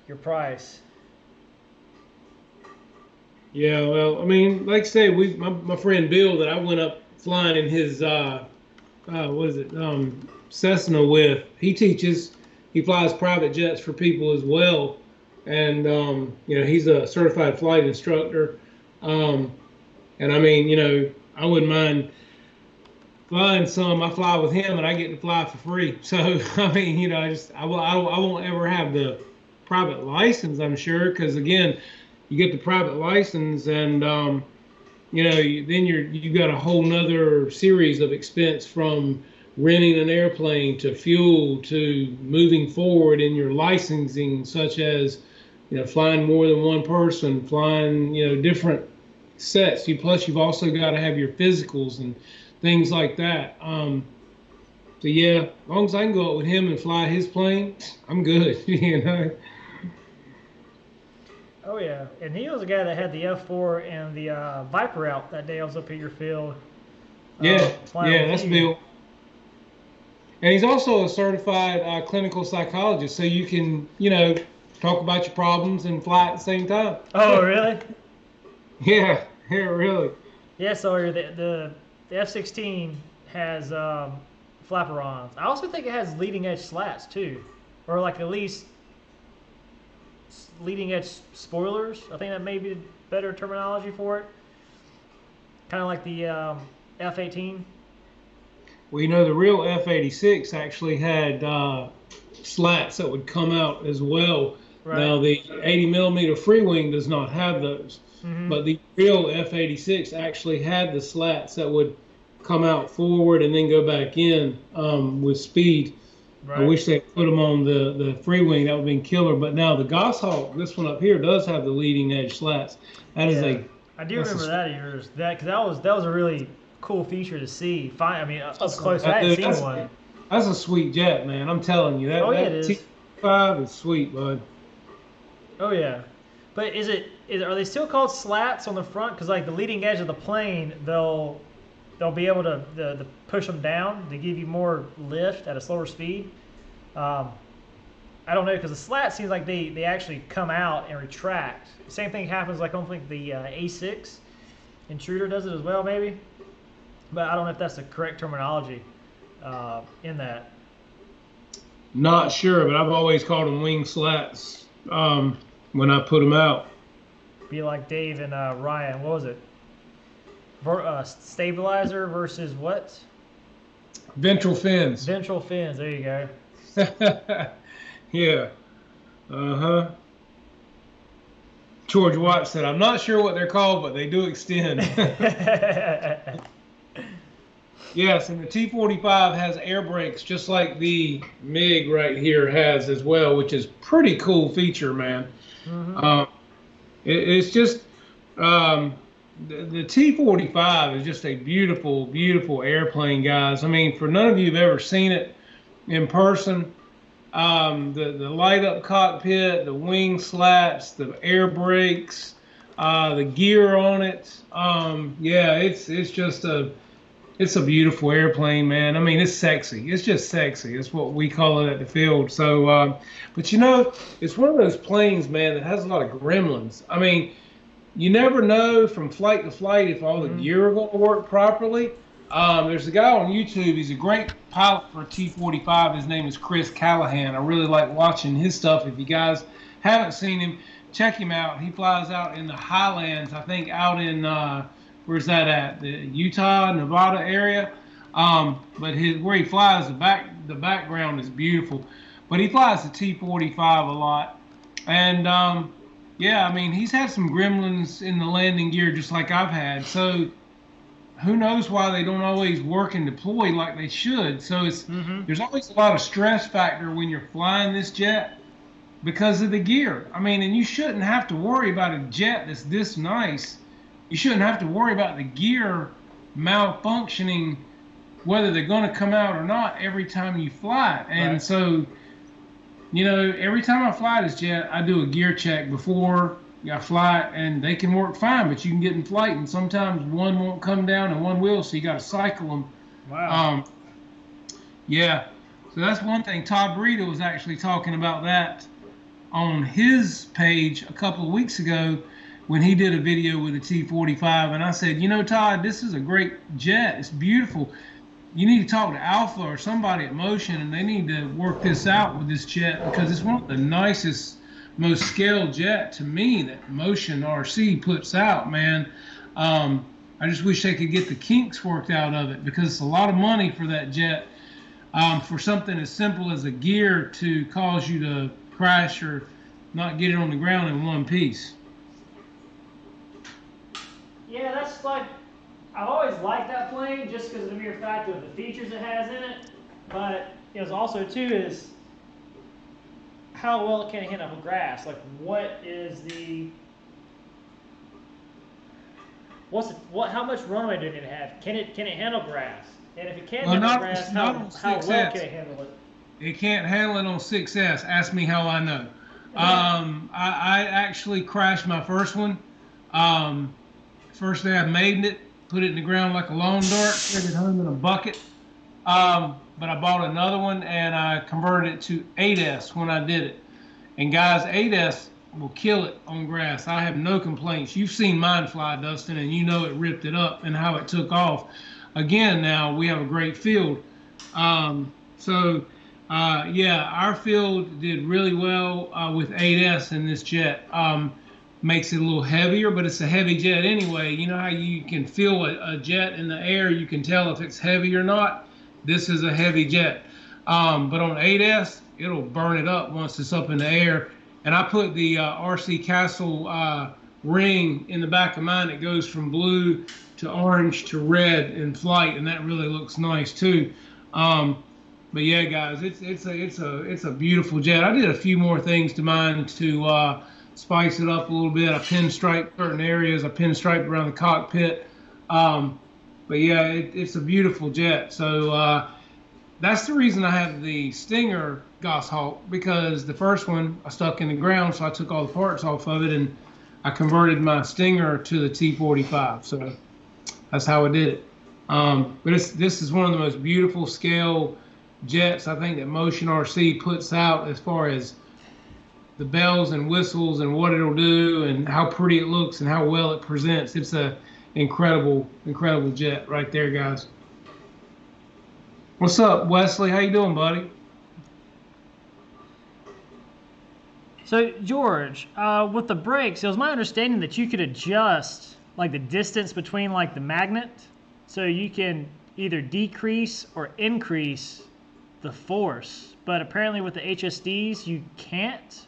your price. Yeah, well, I mean, like I say, my friend Bill that I went up flying in his what is it, Cessna with. He teaches. He flies private jets for people as well, and you know, he's a certified flight instructor. And I mean, you know, I wouldn't mind flying some. I fly with him, and I get to fly for free. So I mean, you know, I won't ever have the private license, I'm sure, because again, you get the private license, and you know, then you got a whole nother series of expense, from renting an airplane to fuel to moving forward in your licensing, such as, you know, flying more than one person, flying, you know, different sets. Plus you've also got to have your physicals and things like that. So yeah, as long as I can go out with him and fly his plane, I'm good. You know. Oh yeah, and he was the guy that had the F4 and the Viper out that day I was up at your field. Yeah, flying with that's you. Bill. And he's also a certified clinical psychologist, so you can, you know, talk about your problems and fly at the same time. Oh really? Yeah, really. Yeah, Sawyer, the F-16 has flaperons. I also think it has leading edge slats too, or like at least leading edge spoilers. I think that may be better terminology for it. Kind of like the F-18. Well, you know, the real F-86 actually had slats that would come out as well. Right. Now, the 80 millimeter free wing does not have those, but the real F-86 actually had the slats that would come out forward and then go back in with speed. Right. I wish they put them on the free wing. That would have been killer. But now the Goshawk, this one up here, does have the leading edge slats. That is I do remember that of yours. Because that was a really cool feature to see. I mean, up close. I hadn't seen one. That's a sweet jet, man. I'm telling you. Oh yeah, it is. T5 is sweet, bud. Oh yeah, but are they still called slats on the front? Because like the leading edge of the plane, they'll be able to push them down to give you more lift at a slower speed. I don't know, because the slat seems like they actually come out and retract. The same thing happens, like I don't think the A6 Intruder does it as well, maybe. But I don't know if that's the correct terminology in that. Not sure, but I've always called them wing slats when I put them out. Be like Dave and Ryan. What was it? Stabilizer versus what? Ventral fins. Ventral fins. There you go. Yeah. Uh-huh. George Watt said, I'm not sure what they're called, but they do extend. Yes, and the T-45 has air brakes just like the MiG right here has as well, which is pretty cool feature, man. It's just the T-45 is just a beautiful, beautiful airplane, guys. I mean, for none of you have ever seen it in person, the light up cockpit, the wing slats, the air brakes, the gear on it. Yeah, it's just it's a beautiful airplane, man. I mean, it's sexy. It's just sexy. It's what we call it at the field. So, but you know, it's one of those planes, man, that has a lot of gremlins. I mean, you never know from flight to flight if all the gear are going to work properly. There's a guy on YouTube. He's a great pilot for a T-45. His name is Chris Callahan. I really like watching his stuff. If you guys haven't seen him, check him out. He flies out in the highlands, I think out in, where's that at? The Utah, Nevada area. But where he flies, the background is beautiful. But he flies the T-45 a lot. And, yeah, I mean, he's had some gremlins in the landing gear just like I've had. So, who knows why they don't always work and deploy like they should. So there's always a lot of stress factor when you're flying this jet because of the gear. I mean, and you shouldn't have to worry about a jet that's this nice. You shouldn't have to worry about the gear malfunctioning, whether they're going to come out or not, every time you fly it. And so, you know, every time I fly this jet, I do a gear check before I fly it, and they can work fine, but you can get in flight, and sometimes one won't come down and one will, so you got to cycle them. Wow. Yeah. So that's one thing. Todd Breida was actually talking about that on his page a couple of weeks ago when he did a video with the T-45, and I said, you know, Todd, this is a great jet. It's beautiful. You need to talk to Alpha or somebody at Motion, and they need to work this out with this jet because it's one of the nicest, most scaled jet to me that Motion RC puts out, man. I just wish they could get the kinks worked out of it because it's a lot of money for that jet, for something as simple as a gear to cause you to crash or not get it on the ground in one piece. Yeah, that's like, I've always liked that plane just because of the mere fact of the features it has in it, but it was also too is how well it can handle grass. Like, how much runway do it have? Can it handle grass? And if it can't handle grass, how well can it handle it? It can't handle it on 6S. Ask me how I know. I actually crashed my first one. First day I made it, put it in the ground like a lawn dart, took it home in a bucket. But I bought another one and I converted it to 8S when I did it. And guys, 8S will kill it on grass. I have no complaints. You've seen mine fly, Dustin, and you know it ripped it up and how it took off. Again, now we have a great field. Yeah, our field did really well with 8S in this jet. Makes it a little heavier, but it's a heavy jet anyway. You know how you can feel a jet in the air, you can tell if it's heavy or not? This is a heavy jet. But on 8S, it'll burn it up once it's up in the air. And I put the RC Castle ring in the back of mine that goes from blue to orange to red in flight, and that really looks nice too. But yeah, guys, it's a beautiful jet. I did a few more things to mine to spice it up a little bit. I pinstriped certain areas. I pinstriped around the cockpit. But yeah, it's a beautiful jet. So that's the reason I have the Stinger Goshawk, because the first one I stuck in the ground, so I took all the parts off of it and I converted my Stinger to the T-45. So that's how I did it. But this is one of the most beautiful scale jets I think that Motion RC puts out, as far as the bells and whistles and what it'll do and how pretty it looks and how well it presents. It's a incredible jet right there, guys. What's up, Wesley? How you doing, buddy? So, George, with the brakes, it was my understanding that you could adjust like the distance between like the magnet, so you can either decrease or increase the force. But apparently with the HSDs, you can't.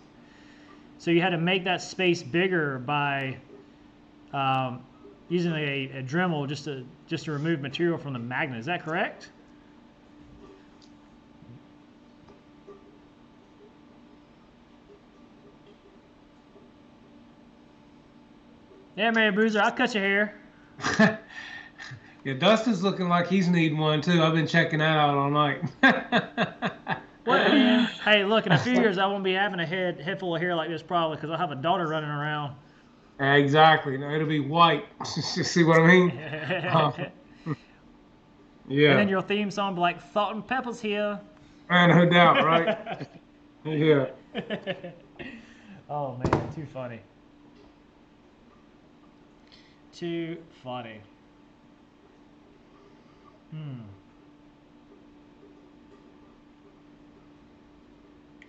So you had to make that space bigger by using a Dremel just to remove material from the magnet. Is that correct? Yeah, Mary Boozer, I'll cut your hair. Yeah, Dustin's looking like he's needing one too. I've been checking that out all night. What, man? Hey, look, in a few years I won't be having a head full of hair like this probably, because I'll have a daughter running around. Exactly. No, it'll be white. See what I mean? Yeah. And then your theme song will be like, Salt and Pepper's here. No doubt, right? Yeah. Oh, man, too funny. Too funny.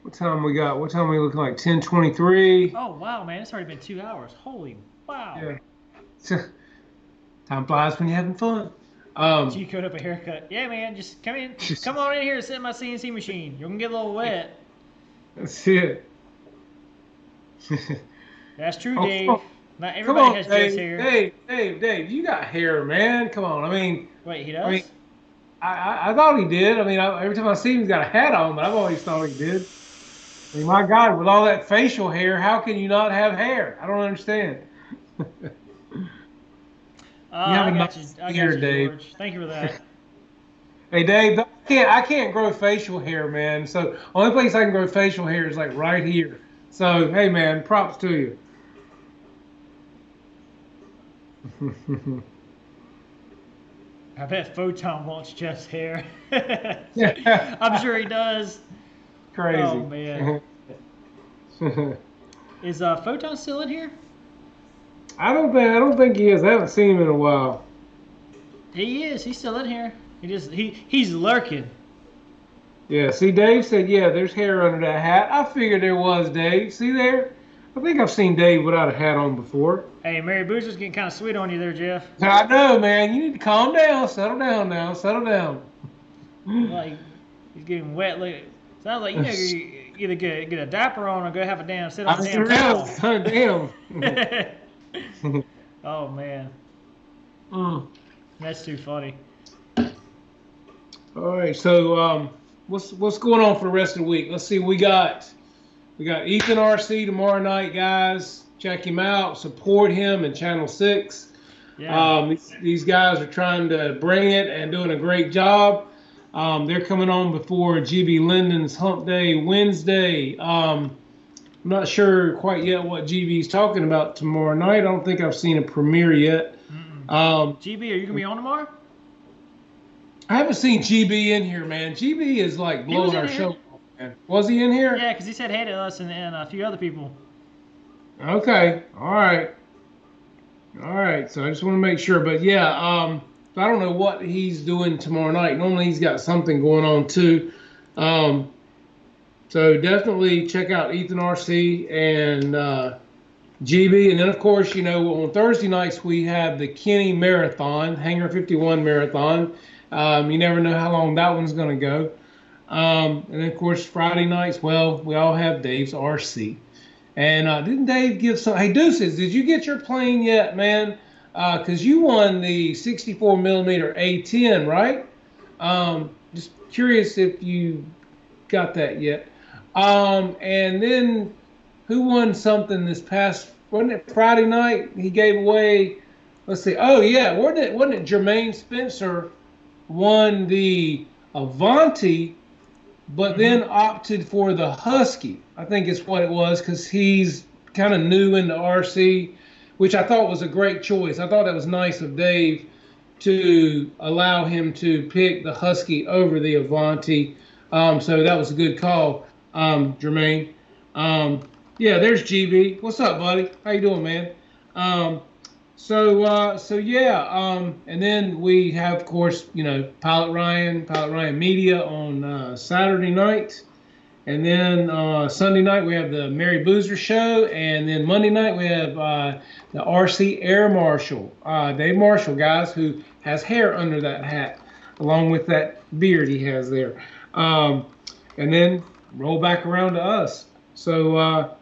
What time we got? What time we looking like? 10:23. Oh, wow, man. It's already been 2 hours. Holy wow. Yeah. Time flies when you're having fun. G code up a haircut. Yeah, man. Just come in. Come on in here and sit in my CNC machine. You're going to get a little wet. That's it. That's true, Dave. Not Come everybody on, has Jeff's Dave. hair. Dave, you got hair, man. Come on. I mean, Wait, he does? I mean, I thought he did. I mean, every time I see him, he's got a hat on, but I've always thought he did. I mean, my God, with all that facial hair, how can you not have hair? I don't understand. I got you. I got hair, you, Dave. George. Thank you for that. Hey, Dave, I can't grow facial hair, man. So only place I can grow facial hair is like right here. So hey, man, props to you. I bet Photon wants Jeff's hair. I'm sure he does. Crazy. Oh man. Is Photon still in here? I don't think he is. I haven't seen him in a while. He is. He's still in here. He's lurking. Yeah. See, Dave said, yeah, there's hair under that hat. I figured there was, Dave. See there? I think I've seen Dave without a hat on before. Hey, Mary Boozer's getting kind of sweet on you there, Jeff. I know, man. You need to calm down. Settle down now. Settle down. Like he's getting wet. Look, sounds like you know you either get a diaper on or go have a sit on a damn towel. Damn. Oh man, that's too funny. All right, so what's going on for the rest of the week? Let's see. We got Ethan RC tomorrow night, guys. Check him out. Support him in Channel 6. Yeah. These guys are trying to bring it and doing a great job. They're coming on before GB Linden's Hump Day Wednesday. I'm not sure quite yet what GB's talking about tomorrow night. I don't think I've seen a premiere yet. GB, are you gonna be on tomorrow? I haven't seen GB in here, man. GB is like blowing our show. Man. Was he in here? Yeah, because he said hey to us and a few other people. Okay. All right. So I just want to make sure. But yeah, I don't know what he's doing tomorrow night. Normally he's got something going on too. So definitely check out Ethan RC and GB. And then, of course, on Thursday nights we have the Kenny Marathon, Hangar 51 Marathon. You never know how long that one's going to go. And then, of course, Friday nights, well, we all have Dave's RC. And didn't Dave give some? Hey, Deuces, did you get your plane yet, man? Because you won the 64 millimeter A10, right? Just curious if you got that yet. And then who won something this past? Wasn't it Friday night? He gave away. Let's see. Oh yeah, wasn't it Jermaine Spencer won the Avanti, but then opted for the Husky. I think it's what it was, because he's kind of new into RC, which I thought was a great choice. I thought that was nice of Dave to allow him to pick the Husky over the Avanti. So that was a good call, Jermaine. Yeah, there's GB. What's up, buddy? How you doing, man? So yeah, and then we have, of course, Pilot Ryan Media on Saturday night. And then Sunday night we have the Mary Boozer Show, and then Monday night we have the RC Air Marshal, Dave Marshall, guys, who has hair under that hat, along with that beard he has there. And then roll back around to us. So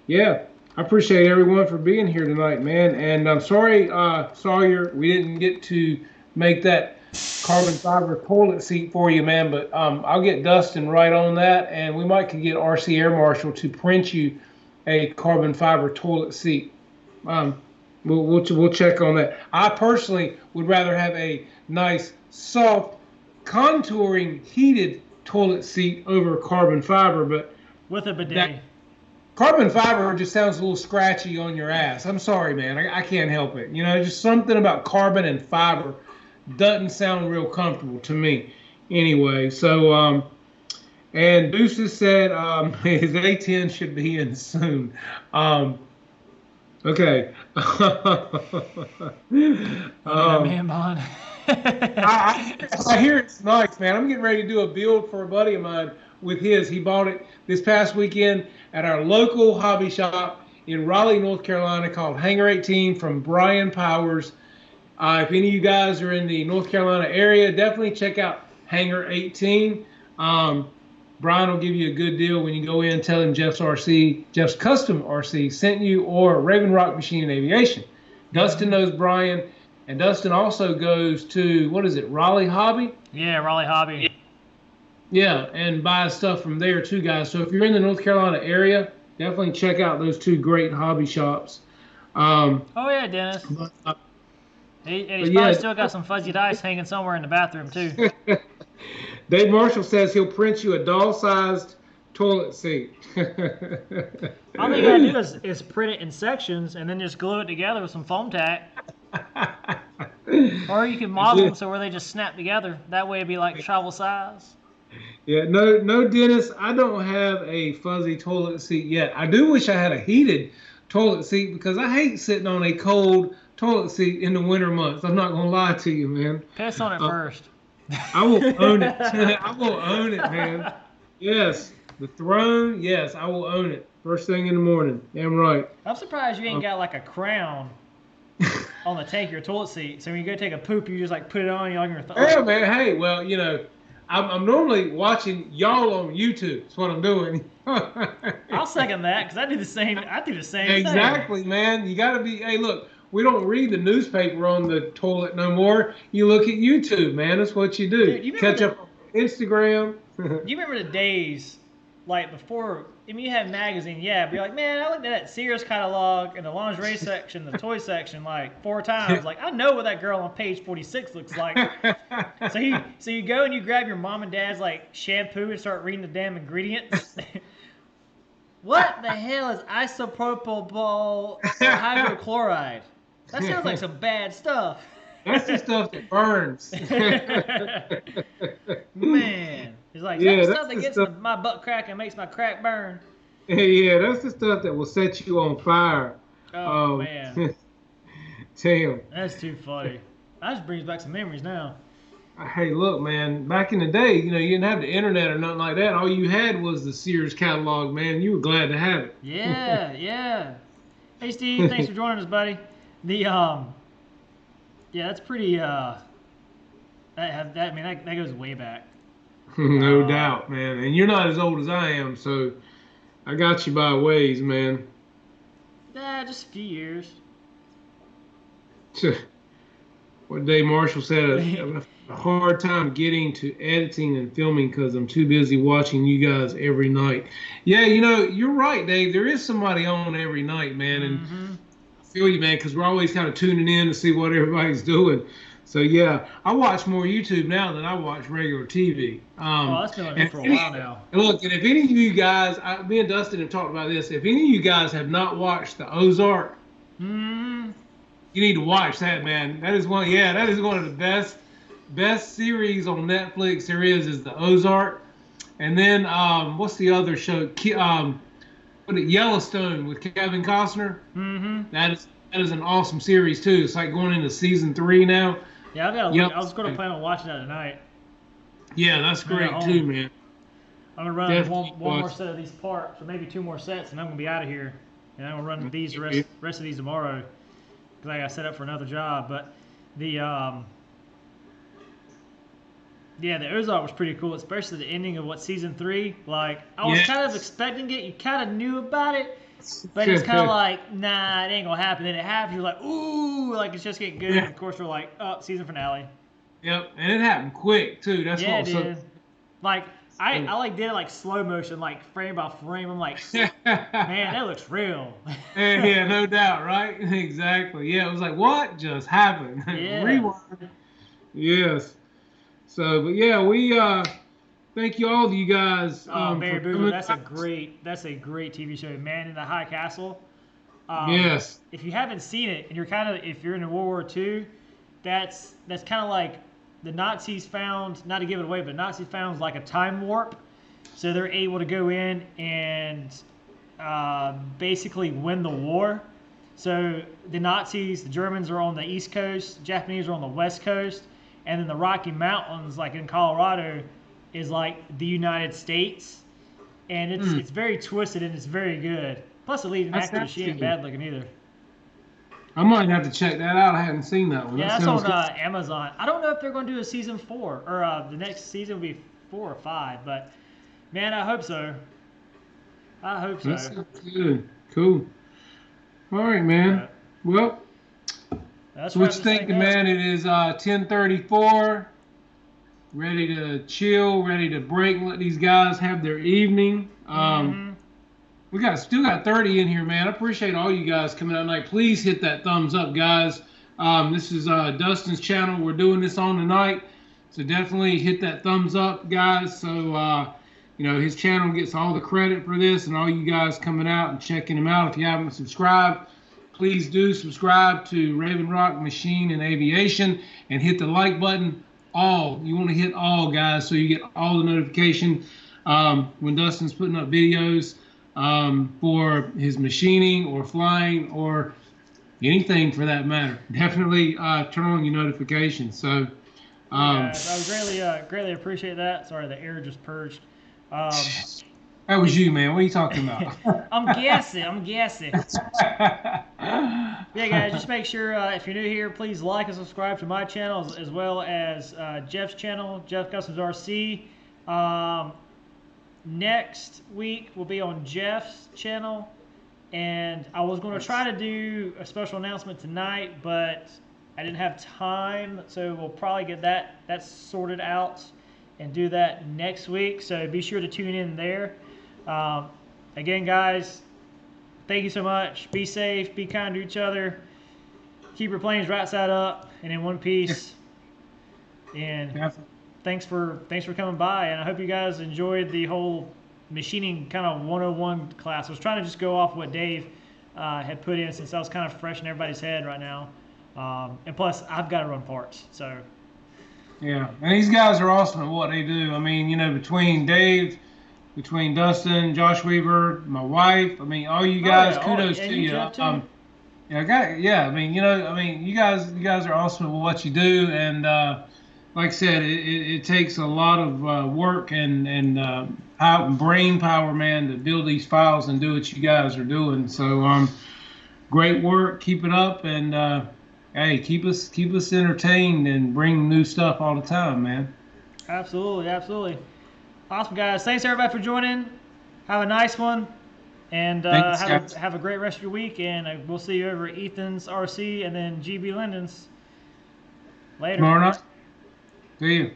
yeah, I appreciate everyone for being here tonight, man. And I'm sorry, Sawyer, we didn't get to make that carbon fiber toilet seat for you, man, but I'll get Dustin right on that, and we might could get RC Air Marshal to print you a carbon fiber toilet seat. We'll check on that. I personally would rather have a nice, soft, contouring, heated toilet seat over carbon fiber, but with a bidet. Carbon fiber just sounds a little scratchy on your ass. I'm sorry, man. I can't help it. Just something about carbon and fiber doesn't sound real comfortable to me. Anyway, so and Deuces said his A10 should be in soon. Okay. Man, Bond. I hear it's nice, man. I'm getting ready to do a build for a buddy of mine with his. He bought it this past weekend at our local hobby shop in Raleigh, North Carolina, called Hangar 18 from Brian Powers. If any of you guys are in the North Carolina area, definitely check out Hangar 18. Brian will give you a good deal when you go in. Tell him Jeff's Custom RC sent you, or Raven Rock Machine and Aviation. Dustin knows Brian, and Dustin also goes to, what is it, Raleigh Hobby? Yeah, Raleigh Hobby. Yeah, and buys stuff from there too, guys. So if you're in the North Carolina area, definitely check out those two great hobby shops. Oh yeah, Dennis. But, He's probably still got some fuzzy dice hanging somewhere in the bathroom too. Dave Marshall says he'll print you a doll-sized toilet seat. All you gotta do is print it in sections and then just glue it together with some foam tack. Or you can model them so where they just snap together. That way it'd be like travel size. Yeah, no, Dennis, I don't have a fuzzy toilet seat yet. I do wish I had a heated toilet seat because I hate sitting on a cold toilet seat in the winter months. I'm not gonna lie to you, man. Piss on it first. I will own it. I will own it, man. Yes, the throne. Yes, I will own it. First thing in the morning. Damn right. I'm surprised you ain't got like a crown on the tank of your toilet seat. So when you go take a poop, you just like put it on your thumb. Yeah, man. Hey, well, you know, I'm normally watching y'all on YouTube. That's what I'm doing. I'll second that because I do the same. Exactly, man. You got to be. Hey, look. We don't read the newspaper on the toilet no more. You look at YouTube, man. That's what you do. Dude, Catch up on Instagram. You remember the days, like before, I mean, you had magazine, yeah, but you're like, man, I looked at that Sears catalog in the lingerie section, the toy section, like 4 times. Like, I know what that girl on page 46 looks like. So you go and you grab your mom and dad's, like, shampoo and start reading the damn ingredients. What the hell is isopropyl hydrochloride? That sounds like some bad stuff. That's the stuff that burns. Man. It's like, that's the stuff that gets my butt crack and makes my crack burn. Yeah, that's the stuff that will set you on fire. Oh, man. Damn. That's too funny. That just brings back some memories now. Hey, look, man, back in the day, you know, you didn't have the internet or nothing like that. All you had was the Sears catalog, man. You were glad to have it. Yeah, yeah. Hey, Steve, thanks for joining us, buddy. Yeah, that's pretty, that goes way back. No doubt, man. And you're not as old as I am, so I got you by a ways, man. Yeah, just a few years. What Dave Marshall said, a hard time getting to editing and filming because I'm too busy watching you guys every night. Yeah, you know, you're right, Dave. There is somebody on every night, man. And I feel you, man, because we're always kind of tuning in to see what everybody's doing. So, yeah, I watch more YouTube now than I watch regular TV. That's been like that for a while now. And look, and if any of you guys, me and Dustin have talked about this, if any of you guys have not watched the Ozark, you need to watch that, man. That is one of the best series on Netflix there is the Ozark. And then what's the other show? Yellowstone with Kevin Costner. That is an awesome series too. It's like going into season 3 now. Yeah, I was going to plan on watching that tonight. Yeah, that's great too, man. I'm going to run one more set of these parts, or maybe 2 more sets, and I'm going to be out of here. And I'm going to run these rest of these tomorrow because I got set up for another job. But the Ozark was pretty cool, especially the ending of season 3. Like, I was kind of expecting it. You kind of knew about it, but it's kind of like, nah, it ain't gonna happen. Then it happens. You're like, ooh, like it's just getting good. And of course, we're like, oh, season finale. Yep, and it happened quick too. That's what it did. Like, I like did it like slow motion, like frame by frame. I'm like, man, that looks real. Yeah, no doubt, right? Exactly. Yeah, it was like, what just happened? Yeah. Rewind. Yes. So, but yeah, we thank you all of you guys. Barry Boozer, that's a great TV show, Man in the High Castle. Yes. If you haven't seen it, and if you're in World War II, that's kind of like the Nazis found, not to give it away, but Nazis found like a time warp, so they're able to go in and basically win the war. So the Nazis, the Germans are on the East Coast, Japanese are on the West Coast. And then the Rocky Mountains, like in Colorado, is like the United States. And it's very twisted and it's very good. Plus, the lead actor, she ain't bad looking either. I might have to check that out. I hadn't seen that one. Yeah, that's on Amazon. I don't know if they're going to do a season 4 or the next season will be 4 or 5. But Man, I hope so. I hope so. That sounds good. Cool. All right, man. Well, That's so what you thinking, man? It is 10:34. Ready to chill, ready to break, and let these guys have their evening. We still got 30 in here, man. I appreciate all you guys coming out tonight. Please hit that thumbs up, guys. This is Dustin's channel. We're doing this on tonight, so definitely hit that thumbs up, guys. So his channel gets all the credit for this, and all you guys coming out and checking him out. If you haven't subscribed, please do subscribe to Raven Rock Machine and Aviation, and hit the like button. You want to hit all, guys, so you get all the notification when Dustin's putting up videos for his machining or flying or anything for that matter. Definitely turn on your notifications. So I would greatly appreciate that. Sorry, the air just purged. That was you, man. What are you talking about? I'm guessing. Yeah, guys, just make sure if you're new here, please like and subscribe to my channel as well as Jeff's channel, Jeff Customs RC. Next week will be on Jeff's channel, and I was going to try to do a special announcement tonight, but I didn't have time, so we'll probably get that sorted out and do that next week. So be sure to tune in there. Again, guys, thank you so much. Be safe, be kind to each other, keep your planes right side up and in one piece. And thanks for coming by, and I hope you guys enjoyed the whole machining kind of 101 class. I was trying to just go off what Dave had put in, since that was kind of fresh in everybody's head right now. And plus, I've got to run parts, so. Yeah, and these guys are awesome at what they do. I mean, between Dave, between Dustin, Josh Weaver, my wife, I mean, all you guys, kudos to you. You guys are awesome at what you do, and like I said, it takes a lot of work and brain power, man, to build these files and do what you guys are doing. So, great work, keep it up, and hey, keep us entertained and bring new stuff all the time, man. Absolutely. Awesome, guys. Thanks, everybody, for joining. Have a nice one. And have a great rest of your week. And we'll see you over at Ethan's RC and then GB Linden's later. Tomorrow night. See you.